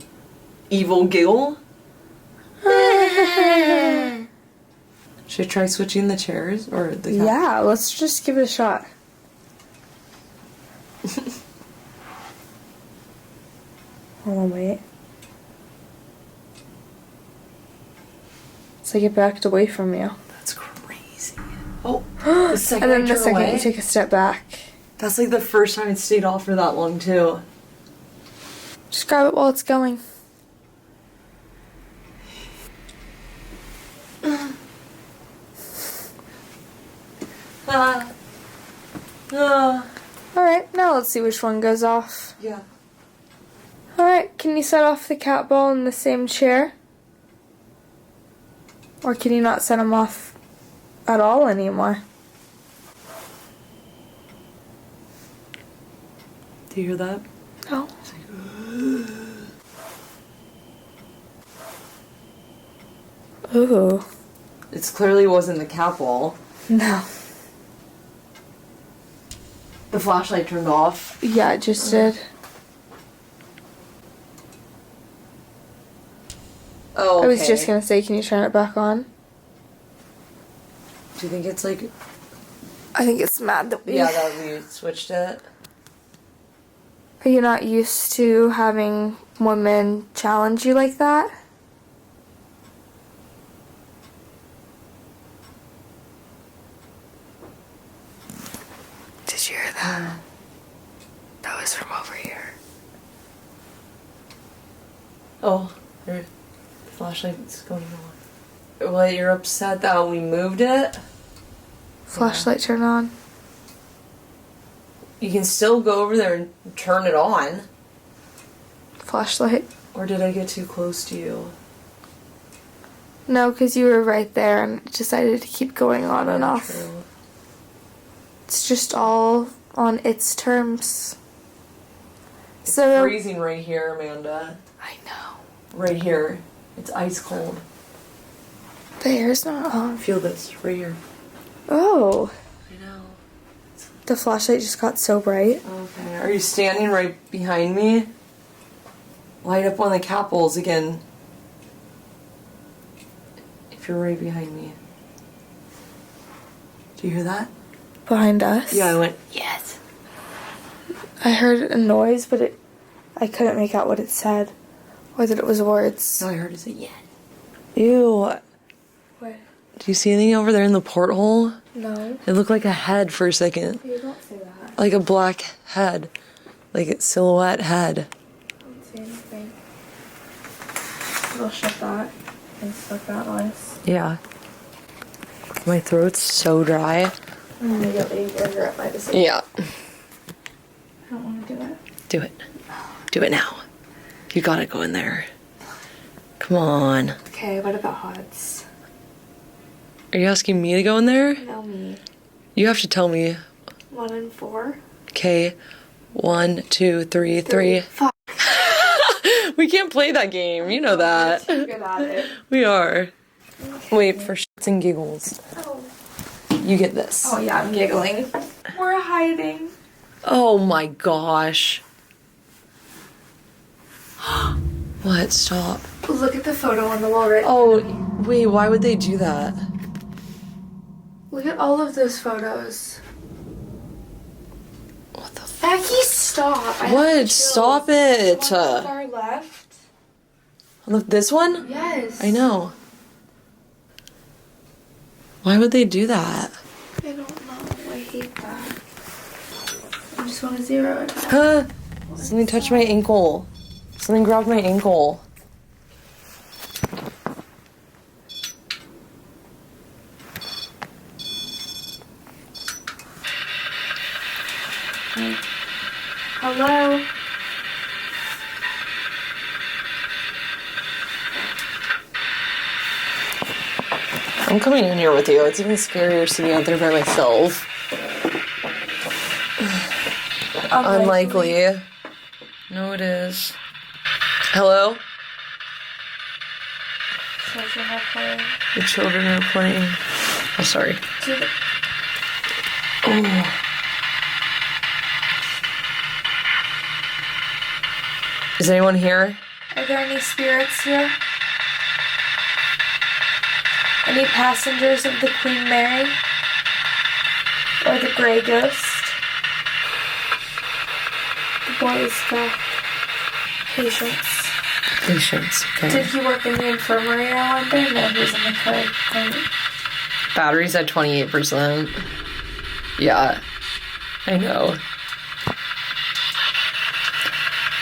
evil giggle? Should I try switching the chairs? Or the cat? Yeah, let's just give it a shot. Hold on, wait. So I get backed away from you. That's crazy. Oh, the second And then I the turn second away, you take a step back. that's like the first time it stayed off for that long too. Just grab it while it's going. Alright, now let's see which one goes off. Yeah. Alright, can you set off the cat ball in the same chair? Or can you not set them off at all anymore? Do you hear that? No. Ooh. It clearly wasn't the cat ball. No. The flashlight turned off. Yeah, it just did. Oh, okay. I was just gonna say, can you turn it back on? Do you think it's like... I think it's mad that we... Yeah, that we switched it? Are you not used to having women challenge you like that? Did you hear that? That was from over here. Oh, the flashlight's going on. Well, you're upset that we moved it? Flashlight turn on. You can still go over there and turn it on. Flashlight. Or did I get too close to you? No, because you were right there and it decided to keep going on and off. True. It's just all on its terms. It's So freezing right here, Amanda. I know. Right here. It's ice cold. The air's not on. Feel this right here. Oh. I know. The flashlight just got so bright. Okay. Are you standing right behind me? Light up one of the cat bowls again. If you're right behind me. Do you hear that? Behind us? Yeah, I went, yes. I heard a noise, but I couldn't make out what it said. Or that it was words. No, I heard it say, yes. Ew. What? Do you see anything over there in the porthole? No. It looked like a head for a second. You don't say that. Like a black head. Like a silhouette head. I don't see anything. We'll shut that and stop that noise. Yeah. My throat's so dry. I'm gonna get later regret my decision. Yeah. I don't want to do it. Do it. Do it now. You gotta go in there. Come on. Okay, what about odds? Are you asking me to go in there? No, me. You have to tell me. 1 and 4. Okay. 1, 2, 3, 3. Fuck. We can't play that game. You know that. We're good at it. We are. Okay. Wait, for shits and giggles. Oh. You get this. Oh yeah, I'm giggling. We're hiding. Oh my gosh. What? Stop. Look at the photo on the wall right. Oh, wait, why would they do that? Look at all of those photos. What the Becky, stop. I have What? to chill. Stop it. The one on our left? Look, this one? Yes. I know. Why would they do that? I don't know. I hate that. I just want to zero it out. Huh? Something touched my ankle. Something grabbed my ankle. Hello? I'm coming in here with you. It's even scarier sitting out there by myself. Unlikely. No, it is. Hello? Children are playing. The children are playing. Oh, sorry. Dude, Oh. Is anyone here? are there any spirits here? Any passengers of the Queen Mary? Or the Grey Ghost? The boy is back. Patience. Patience. Did Okay. he work in the infirmary, I wonder? No, he was in the clinic. Battery's at 28%. Yeah. I know.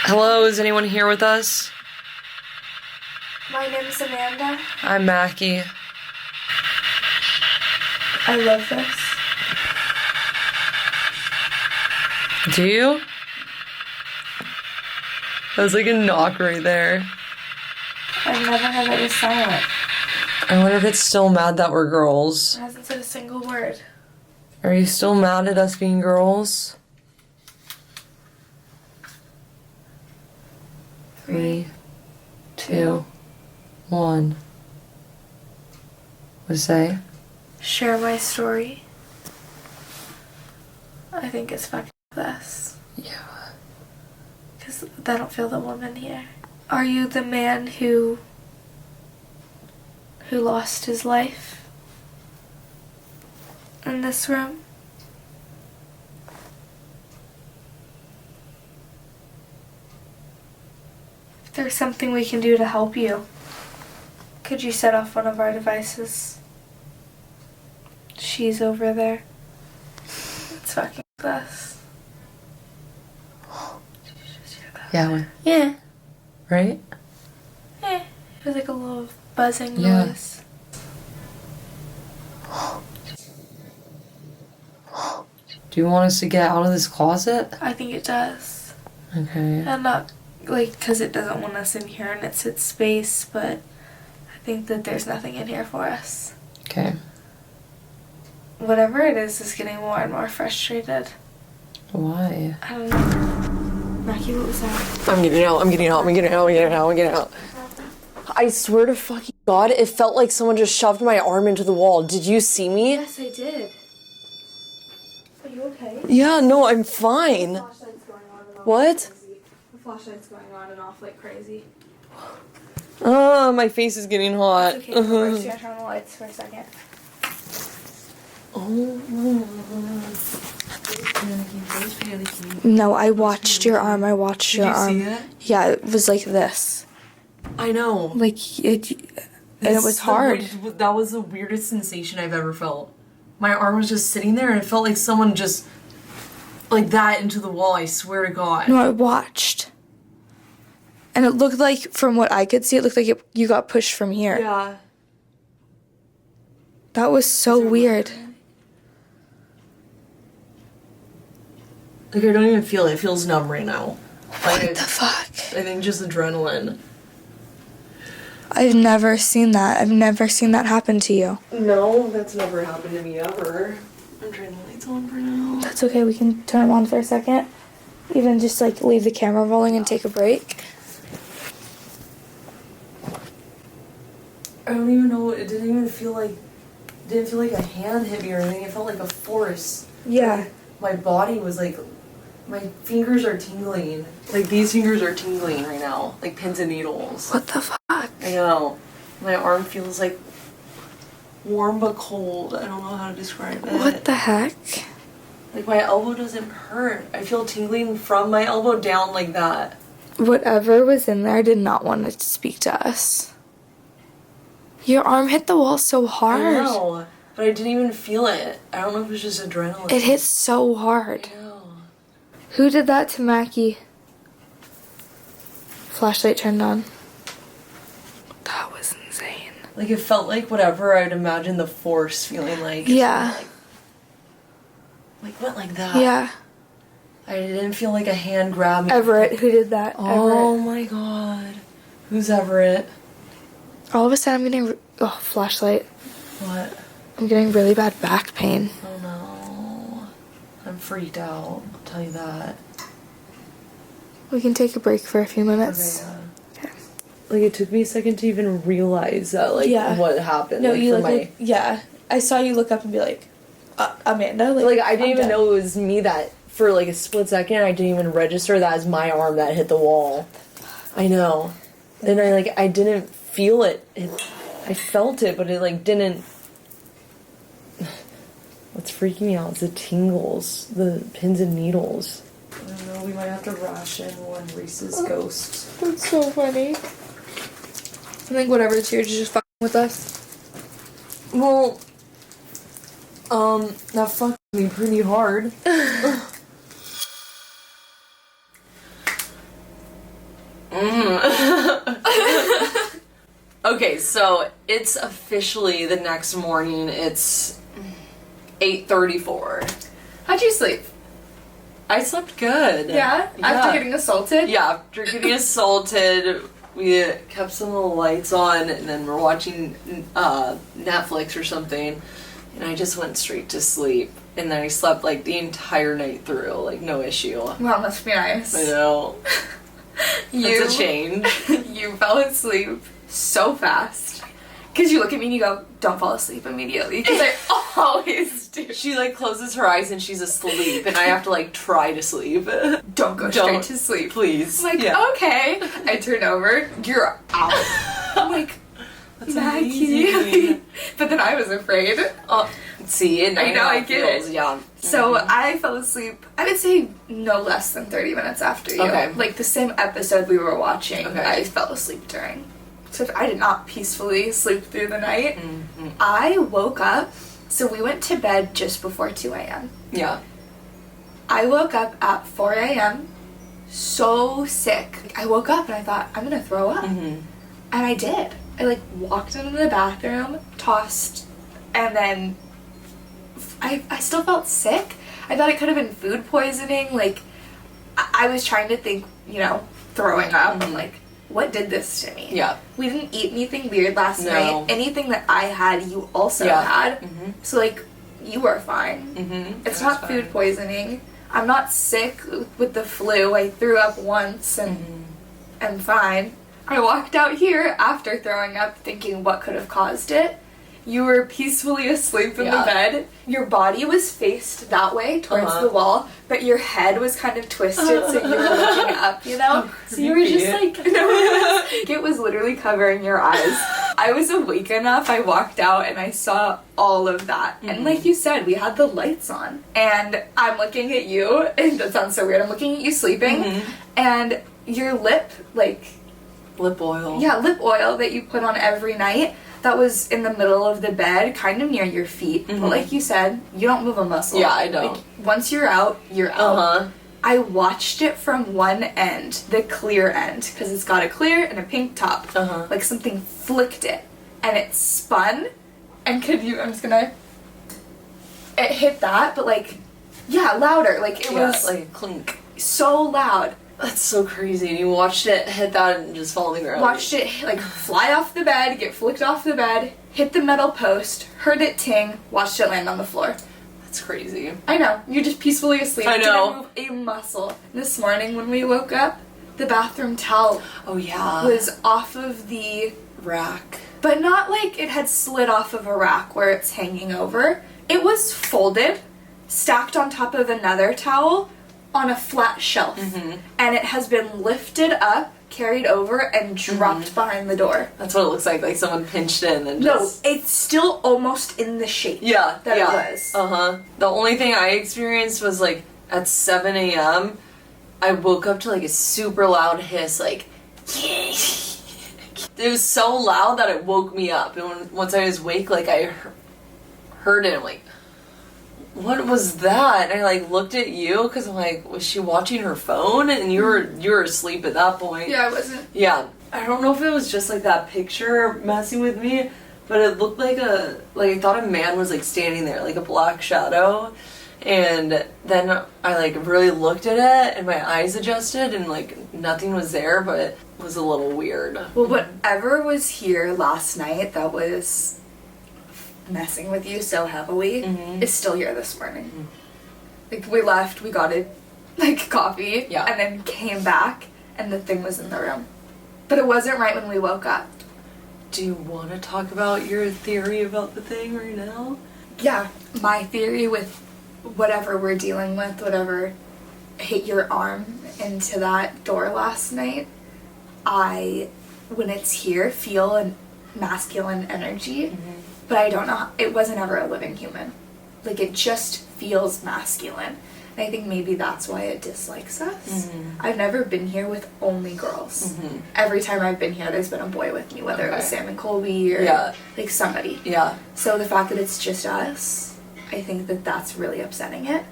Hello, is anyone here with us? My name's Amanda. I'm Mackie. I love this. Do you? That was like a knock right there. I've never heard it was silent. I wonder if it's still mad that we're girls. It hasn't said a single word. Are you still mad at us being girls? 3, 2, 1. What to say? Share my story. I think it's fucking this. Yeah. Because I don't feel the woman here. Are you the man who lost his life in this room? If there's something we can do to help you, could you set off one of our devices? She's over there. It's fucking this. Did you just hear that? Yeah. Yeah. Right? Eh, it was like a little buzzing Yeah. noise. Do you want us to get out of this closet? I think it does. Okay. And not, like, because it doesn't want us in here and it's its space, but I think that there's nothing in here for us. Okay. Whatever it is getting more and more frustrated. Why? I don't know. Mackie, what was that? I'm getting out, I'm getting out, I'm getting out, I'm getting out, I'm getting out. I swear to fucking God, it felt like someone just shoved my arm into the wall. Did you see me? Yes, I did. Are you okay? Yeah, no, I'm fine. The flashlight's going on and off What? like crazy. The flashlight's going on and off like crazy. My face is getting hot. It's okay, we're just gonna turn on the lights for a second. No, I watched your arm. I watched your arm. Did you see it? Yeah, it was like this. I know. Like it, and it was hard. That was the weirdest sensation I've ever felt. My arm was just sitting there and it felt like someone just, like that into the wall, I swear to God. No, I watched. And it looked like, from what I could see, it looked like you got pushed from here. Yeah. That was so weird. Like, I don't even feel it. It feels numb right now. Like, What the fuck? I think just adrenaline. I've never seen that. I've never seen that happen to you. No, that's never happened to me ever. I'm turning the lights on for now. That's okay. We can turn them on for a second. Even just like leave the camera rolling and take a break. I don't even know. It didn't feel like a hand hit me or anything. It felt like a force. Yeah. My body was like, my fingers are tingling. Like, these fingers are tingling right now. Like pins and needles. What the fuck? I know. My arm feels like warm but cold. I don't know how to describe it. What the heck? Like, my elbow doesn't hurt. I feel tingling from my elbow down like that. Whatever was in there did not want to speak to us. Your arm hit the wall so hard. I know, but I didn't even feel it. I don't know if it was just adrenaline. It hit so hard. I know. Who did that to Mackie? Flashlight turned on. That was insane. Like, it felt like whatever I'd imagine the force feeling like. Yeah. Like went like that. Yeah. I didn't feel like a hand grabbed me. Everett, who did that? Oh Everett. my god. Who's Everett? All of a sudden I'm getting... Oh, flashlight. What? I'm getting really bad back pain. Oh no. I'm freaked out. I'll tell you that. We can take a break for a few minutes. Okay, Okay. Like, it took me a second to even realize that, like, Yeah. what happened. No, like, you for look my... like... Yeah. I saw you look up and be like, Amanda? Like, I didn't I'm even dead. know it was me that, for, like, a split second, I didn't even register that as my arm that hit the wall. I know. Then I didn't feel it. I felt it, but it, like, didn't... What's freaking me out is the tingles, the pins and needles. I don't know, we might have to ration one Reese's Ghosts. That's so funny. I think whatever's here is just fucking with us. Well, that fucked me pretty hard. Okay, so it's officially the next morning. It's 8:34. How'd you sleep? I slept good. Yeah? After getting assaulted? Yeah, after getting assaulted, we kept some of the lights on, and then we're watching Netflix or something, and I just went straight to sleep. And then I slept, like, the entire night through, like, no issue. Well, that must be nice. I know. It's a change. You fell asleep so fast. Because you look at me and you go, don't fall asleep immediately. Because I always do. She, like, closes her eyes and she's asleep, and I have to, like, try to sleep. Don't go straight to sleep. Please. I'm like, okay. I turn over, you're out. I'm like, That's Maggie. amazing. But then I was afraid. See, and I know, I get it. Yeah. So I fell asleep, I would say no less than 30 minutes after you. Okay. Like the same episode we were watching, Okay. I fell asleep during. So I did not peacefully sleep through the night. Mm-hmm. I woke up, so we went to bed just before 2 a.m. Yeah. I woke up at 4 a.m. so sick. I woke up and I thought, I'm gonna throw up. Mm-hmm. And I did. I like walked into the bathroom, tossed, and then I still felt sick. I thought it could have been food poisoning. Like, I was trying to think, you know, throwing up. I'm like, what did this to me? Yeah. We didn't eat anything weird last No. night. Anything that I had, you also had. Mm-hmm. So, like, you were fine. Mm-hmm. It's not food poisoning. I'm not sick with the flu. I threw up once and I'm fine. I walked out here after throwing up thinking what could have caused it. You were peacefully asleep in the bed. Your body was faced that way towards the wall, but your head was kind of twisted so you were looking up, you know? So you were just like, it was literally covering your eyes. I was awake enough, I walked out and I saw all of that. And like you said, we had the lights on. And I'm looking at you, and that sounds so weird, I'm looking at you sleeping, and your lip, like... Lip oil. Yeah, lip oil that you put on every night. That was in the middle of the bed, kind of near your feet. But like you said, you don't move a muscle. Yeah, I don't. Like, once you're out, you're out. Uh-huh. I watched it from one end, the clear end, because it's got a clear and a pink top. Like something flicked it, and it spun, and I'm just gonna... It hit that, but like, yeah, louder. Like, it was like a clink. so loud. That's so crazy. And you watched it hit that and just fall on the ground. Watched it like fly off the bed, get flicked off the bed, hit the metal post, heard it ting, watched it land on the floor. That's crazy. I know. You're just peacefully asleep. I know. Didn't move a muscle. This morning when we woke up, the bathroom towel was off of the rack. But not like it had slid off of a rack where it's hanging over. It was folded, stacked on top of another towel, on a flat shelf, and it has been lifted up, carried over and dropped behind the door. That's what it looks like someone pinched in and No, just... it's still almost in the shape Yeah, that yeah. it was. Uh-huh. The only thing I experienced was, like, at 7 a.m., I woke up to, like, a super loud hiss, like... It was so loud that it woke me up. And once I was awake, like, I heard it, I'm like... What was that? And I like looked at you because I'm like, was she watching her phone? And you were asleep at that point. Yeah, I wasn't. Yeah. I don't know if it was just like that picture messing with me, but it looked like I thought a man was like standing there, like a black shadow. And then I like really looked at it and my eyes adjusted and like nothing was there, but it was a little weird. Well, whatever was here last night that was messing with you so heavily is still here this morning. Like, we left, we got it, like, coffee, and then came back, and the thing was in the room. But it wasn't right when we woke up. Do you want to talk about your theory about the thing right now? Yeah, my theory with whatever we're dealing with, whatever hit your arm into that door last night, when it's here, feel a masculine energy. But I don't know, it wasn't ever a living human. Like, it just feels masculine. And I think maybe that's why it dislikes us. I've never been here with only girls. Every time I've been here, there's been a boy with me, whether it was Sam and Colby or, like, somebody. Yeah. So the fact that it's just us, I think that that's really upsetting it.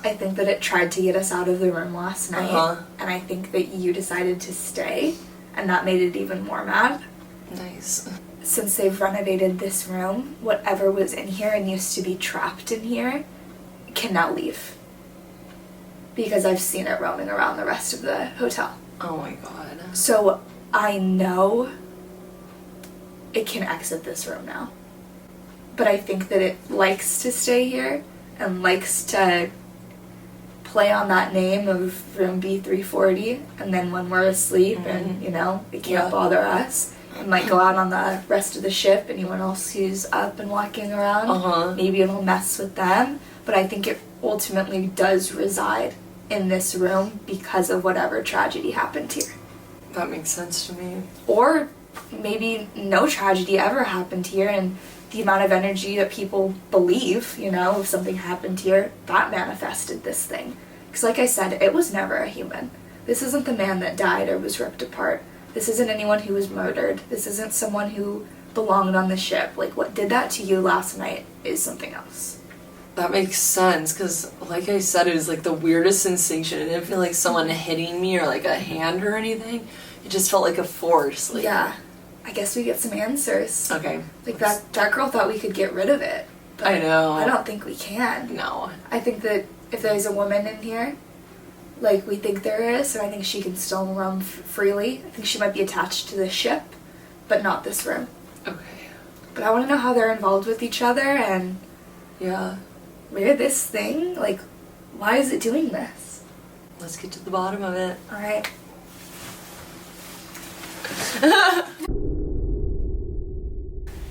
I think that it tried to get us out of the room last night. And I think that you decided to stay, and that made it even more mad. Nice. Since they've renovated this room, whatever was in here and used to be trapped in here can now leave. Because I've seen it roaming around the rest of the hotel. Oh my god. So I know it can exit this room now. But I think that it likes to stay here and likes to play on that name of room B340, and then when we're asleep and, you know, it can't bother us, it might go out on the rest of the ship, anyone else who's up and walking around, maybe it'll mess with them, but I think it ultimately does reside in this room because of whatever tragedy happened here. That makes sense to me. Or maybe no tragedy ever happened here, and the amount of energy that people believe, you know, if something happened here, that manifested this thing. Because like I said, it was never a human. This isn't the man that died or was ripped apart. This isn't anyone who was murdered. This isn't someone who belonged on the ship. Like, what did that to you last night is something else. That makes sense, because like I said, it was like the weirdest sensation. It didn't feel like someone hitting me or like a hand or anything. It just felt like a force. Like, yeah. I guess we get some answers. Okay. Like, that girl thought we could get rid of it. But I know. I don't think we can. No. I think that if there's a woman in here, like we think there is, and I think she can still roam freely. I think she might be attached to the ship, but not this room. Okay. But I want to know how they're involved with each other, and yeah, where this thing, like, why is it doing this? Let's get to the bottom of it. Alright.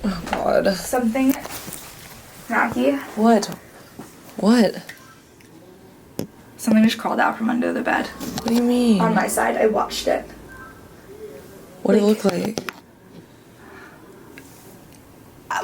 Oh god. Something. Mackie. What? What? Something just crawled out from under the bed. What do you mean? On my side, I watched it. What did it look like?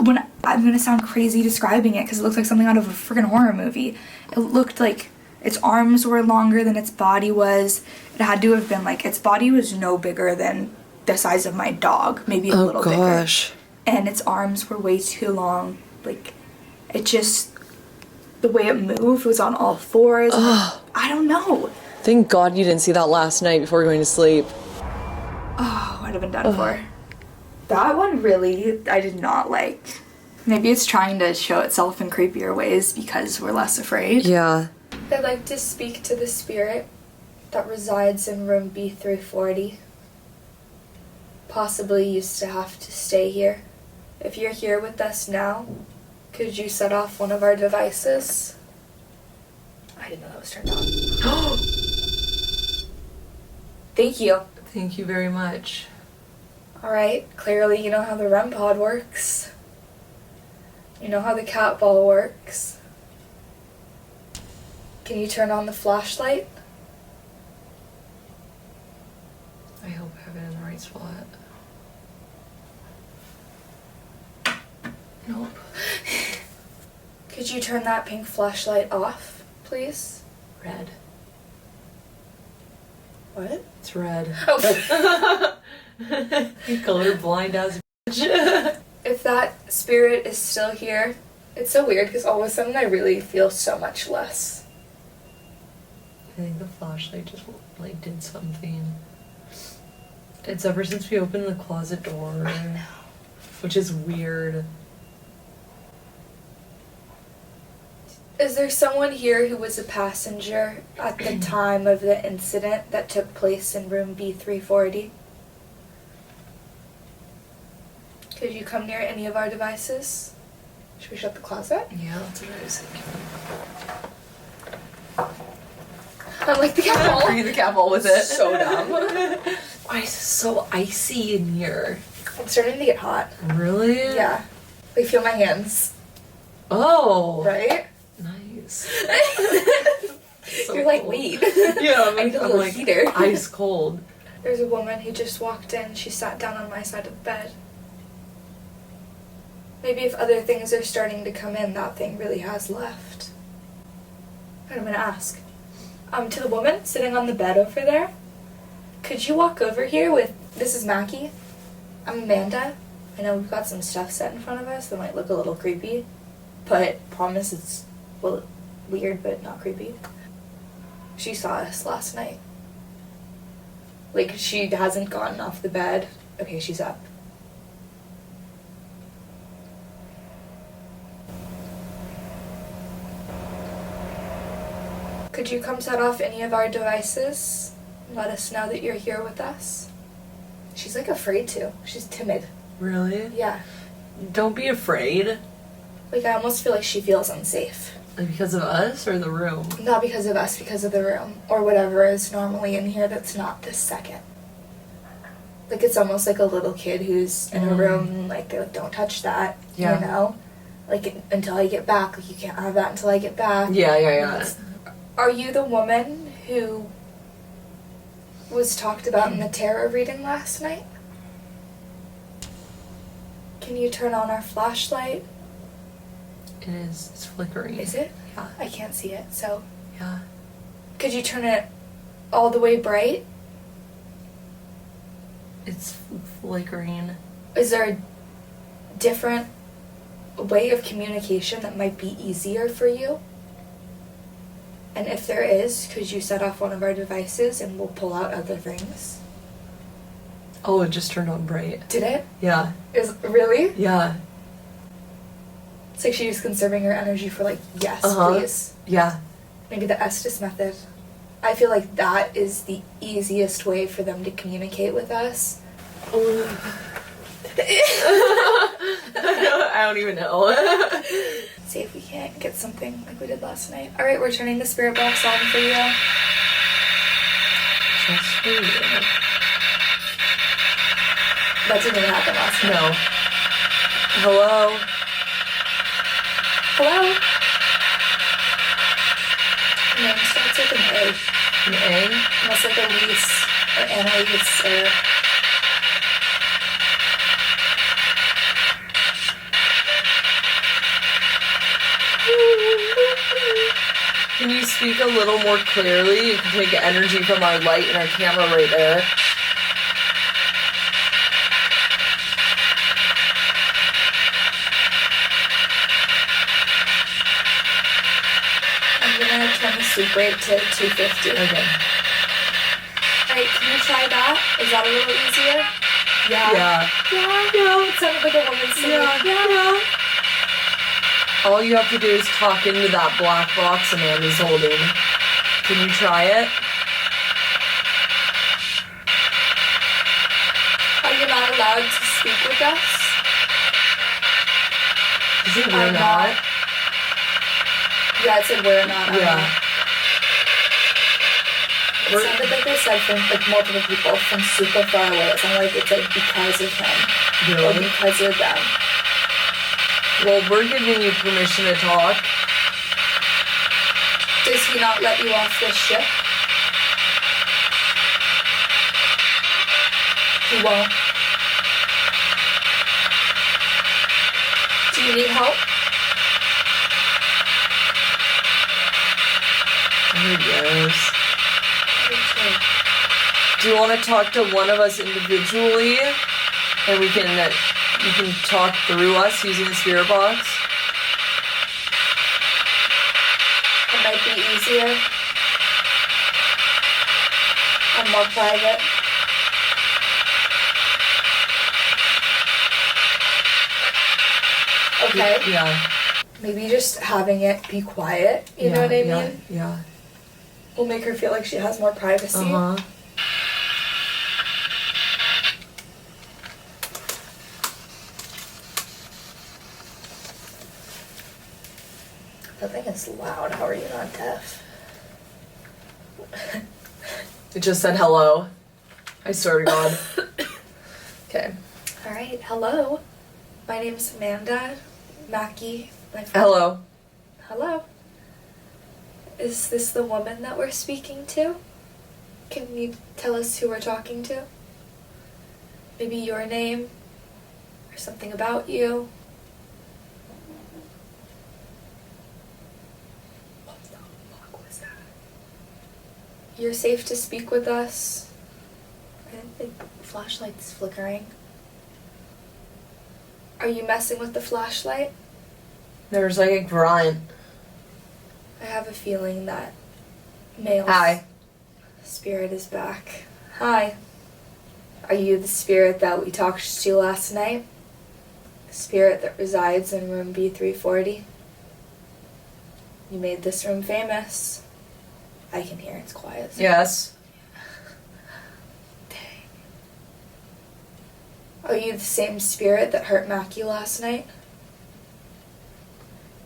When I'm gonna sound crazy describing it because it looks like something out of a freaking horror movie. It looked like its arms were longer than its body was. It had to have been like, its body was no bigger than the size of my dog, maybe a little bigger. Oh gosh. And its arms were way too long. Like, it just, the way it moved was on all fours. I don't know. Thank God you didn't see that last night before going to sleep. Oh, I'd have been done for. That one really, I did not like. Maybe it's trying to show itself in creepier ways because we're less afraid. Yeah. I'd like to speak to the spirit that resides in room B340. Possibly used to have to stay here. If you're here with us now, could you set off one of our devices? I didn't know that was turned on. Thank you. Thank you very much. Alright, clearly you know how the REM pod works. You know how the cat ball works. Can you turn on the flashlight? I hope I have bright spot. Nope. Could you turn that pink flashlight off, please? Red. What? It's red. Oh. You colorblind as bitch. If that spirit is still here, it's so weird because all of a sudden I really feel so much less. I think the flashlight just like did something. It's ever since we opened the closet door, which is weird. Is there someone here who was a passenger at the time of the incident that took place in room B340? Could you come near any of our devices? Should we shut the closet? Yeah, that's what I was thinking. I'm like the cat ball. Bring the cat ball with it. So dumb. Why is it so icy in here? It's starting to get hot. Really? Yeah. Like, feel my hands. Oh. Right? Nice. So You're like, cold. wait. Yeah, I need a little like heater. ice cold. There's a woman who just walked in. She sat down on my side of the bed. Maybe if other things are starting to come in, that thing really has left. And I'm gonna ask. To the woman sitting on the bed over there, could you walk over here with, this is Mackie, I'm Amanda. I know we've got some stuff set in front of us that might look a little creepy, but promise it's, well, weird but not creepy. She saw us last night. Like, she hasn't gotten off the bed. Okay, she's up. Could you come set off any of our devices and let us know that you're here with us? She's like afraid to. She's timid. Really? Yeah. Don't be afraid. Like, I almost feel like she feels unsafe. Like because of us or the room? Not because of us, because of the room. Or whatever is normally in here that's not this second. Like, it's almost like a little kid who's in a room, like, they're like, don't touch that, Yeah. you know? Like, until I get back. Like, you can't have that until I get back. Yeah. Are you the woman who was talked about in the tarot reading last night? Can you turn on our flashlight? It is. It's flickering. Is it? Yeah. I can't see it, so. Yeah. Could you turn it all the way bright? It's flickering. Is there a different way of communication that might be easier for you? And if there is, could you set off one of our devices and we'll pull out other things? Oh, it just turned on bright. Did it? Yeah. Really? Yeah. It's like she was conserving her energy for like, yes, Uh-huh. please. Yeah. Maybe the Estes method. I feel like that is the easiest way for them to communicate with us. I don't even know. See if we can't get something like we did last night. Alright, we're turning the spirit box on for you. Just for you. That didn't even happen last night. No. Hello? Hello? Her name starts with an A. An A? Almost like Elise or Annalise or... Can you speak a little more clearly? You can take energy from our light and our camera right there. I'm gonna turn the sleep rate to 250. Okay. Alright, can you try that? Is that a little easier? Yeah. Yeah. Yeah. It sounded like a woman singing. Yeah. All you have to do is talk into that black box Amanda's holding. Can you try it? Are you not allowed to speak with us? Is it we're I'm not? Yeah, it said we're not. Yeah. It sounded like they said from like multiple people from super far away. It sounded like it's like because of him. Or Really? because of them. Well, we're giving you permission to talk. Does he not let you off this ship? He won't. Do you need help? Yes. Do you want to talk to one of us individually? And you can talk through us using the spirit box? It might be easier. And more private. Okay. Yeah. Maybe just having it be quiet, you know what I mean? Yeah. Will make her feel like she has more privacy. Uh-huh. That thing is loud. How are you not deaf? It just said hello. I swear to God. Okay. Alright, hello. My name's Amanda. Mackie. My friend. Hello. Hello. Is this the woman that we're speaking to? Can you tell us who we're talking to? Maybe your name? Or something about you? What the fuck was that? You're safe to speak with us. I think the flashlight's flickering. Are you messing with the flashlight? There's like a grunt. I have a feeling that male Hi. spirit is back. Hi. Are you the spirit that we talked to last night? The spirit that resides in room B340? You made this room famous. I can hear it's quiet. Yes. Dang. Are you the same spirit that hurt Mackie last night?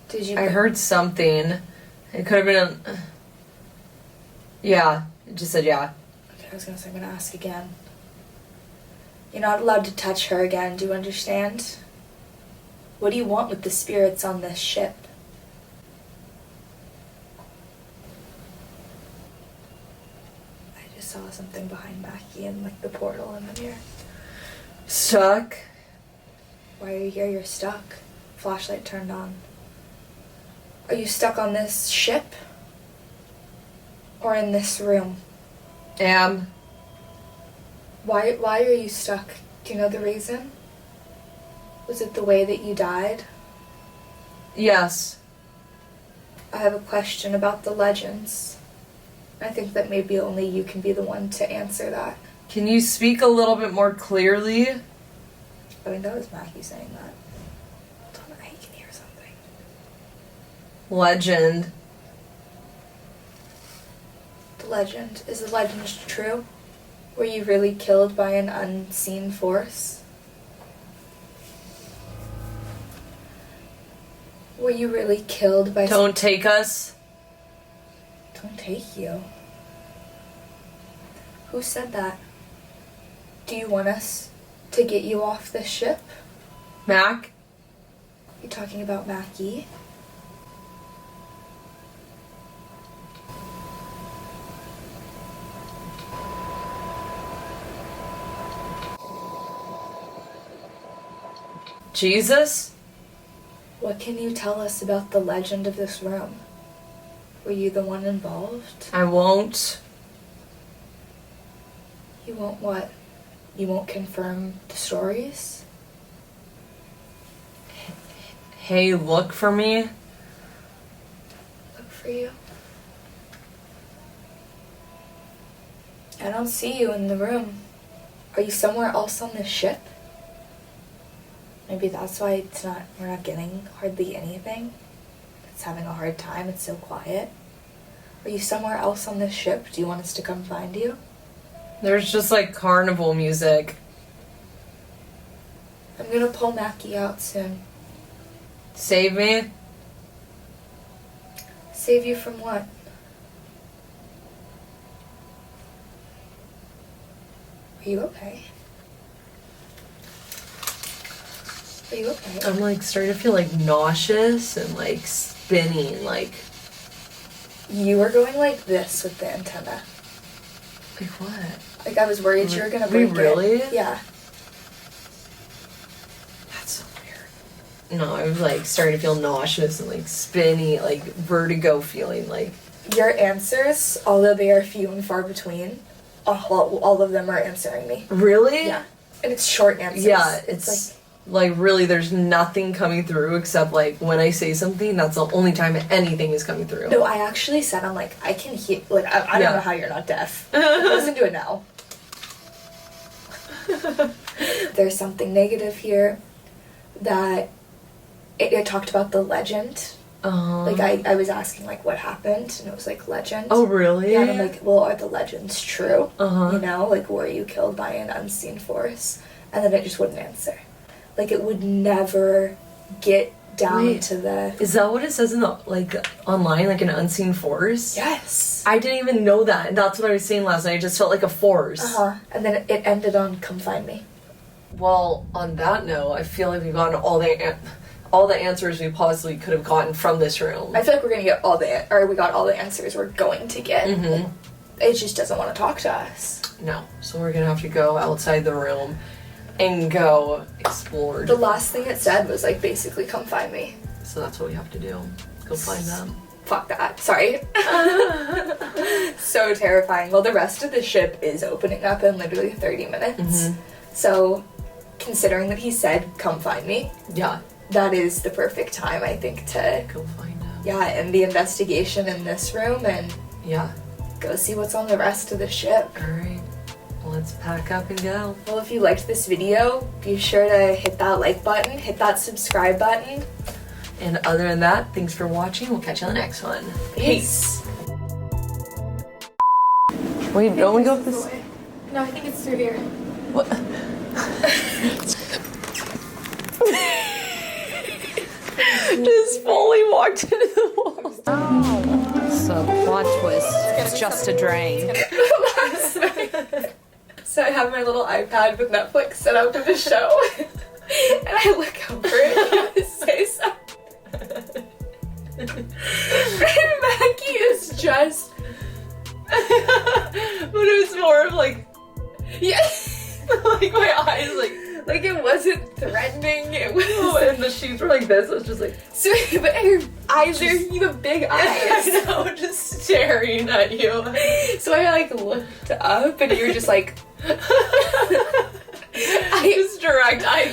Did you? I heard something. It could have been yeah. It just said yeah. Okay, I was gonna say I'm gonna ask again. You're not allowed to touch her again, do you understand? What do you want with the spirits on this ship? I just saw something behind Mackie in like the portal in the mirror. Stuck. Why are you here? You're stuck. Flashlight turned on. Are you stuck on this ship? Or in this room? Why are you stuck? Do you know the reason? Was it the way that you died? Yes. I have a question about the legends. I think that maybe only you can be the one to answer that. Can you speak a little bit more clearly? I mean, that was Mackie saying that. Hold on, I can hear something. Legend. The legend. Is the legend true? Were you really killed by an unseen force? Were you really killed by... Don't take us. Don't take you. Who said that? Do you want us to get you off this ship? Mac? You talking about Mackie? Jesus? What can you tell us about the legend of this room? Were you the one involved? I won't. You won't what? You won't confirm the stories? Hey, look for me. Look for you? I don't see you in the room. Are you somewhere else on this ship? Maybe that's why we're not getting hardly anything. It's having a hard time, it's so quiet. Are you somewhere else on this ship? Do you want us to come find you? There's just like carnival music. I'm gonna pull Mackie out soon. Save me? Save you from what? Are you okay? Are you okay? I'm like starting to feel like nauseous and like spinning, like You were going like this with the antenna. what? Like, I was worried you were gonna break really? it. Yeah. That's so weird. No, I was like starting to feel nauseous and like spinny, like vertigo feeling. Like Your answers, although they are few and far between, all of them are answering me. really? Yeah. And it's short answers. Yeah, it's like really there's nothing coming through except like when I say something, that's the only time anything is coming through. No, I actually said, I'm like, I can hear, like, I Yeah. don't know how you're not deaf. Listen to it now. There's something negative here that it talked about the legend. Like, I was asking, like, what happened, and it was, like, legend. Oh, really? Yeah, and I'm like, well, are the legends true? Uh-huh. You know, like, were you killed by an unseen force? And then it just wouldn't answer. Like, it would never get down Wait. to the... Is that what it says in the, like, online, like an unseen force? Yes! I didn't even know that. That's what I was saying last night. I just felt like a force. Uh-huh. And then it ended on come find me. Well, on that note, I feel like we've gotten all the answers we possibly could have gotten from this room. I feel like we're gonna get we got all the answers we're going to get. Mm-hmm. It just doesn't want to talk to us. No. So we're gonna have to go outside the room and go explore. The last thing it said was, like, basically come find me. So that's what we have to do. Go find them. Fuck that. Sorry. So terrifying. Well, the rest of the ship is opening up in literally 30 minutes. Mm-hmm. So, considering that he said, come find me, Yeah. that is the perfect time, I think, to, Go find them. yeah, end the investigation in this room and Yeah. go see what's on the rest of the ship. Alright. Let's pack up and go. Well, if you liked this video, be sure to hit that like button, hit that subscribe button. And other than that, thanks for watching. We'll catch you on the next one. Peace. Wait, don't we go up this? No, I think it's through here. What? Just fully walked into the wall. So plot twist. It's just a drain. So I have my little iPad with Netflix set up for the show, and I look over it and say something. And Maggie is just, But it was more of like, yeah, like my eyes like it wasn't threatening. It was, and the sheets were like this. It was just like, so, but your eyes are, you have big eyes. I know, just staring at you. So I like looked up, and you were just like, Just direct eye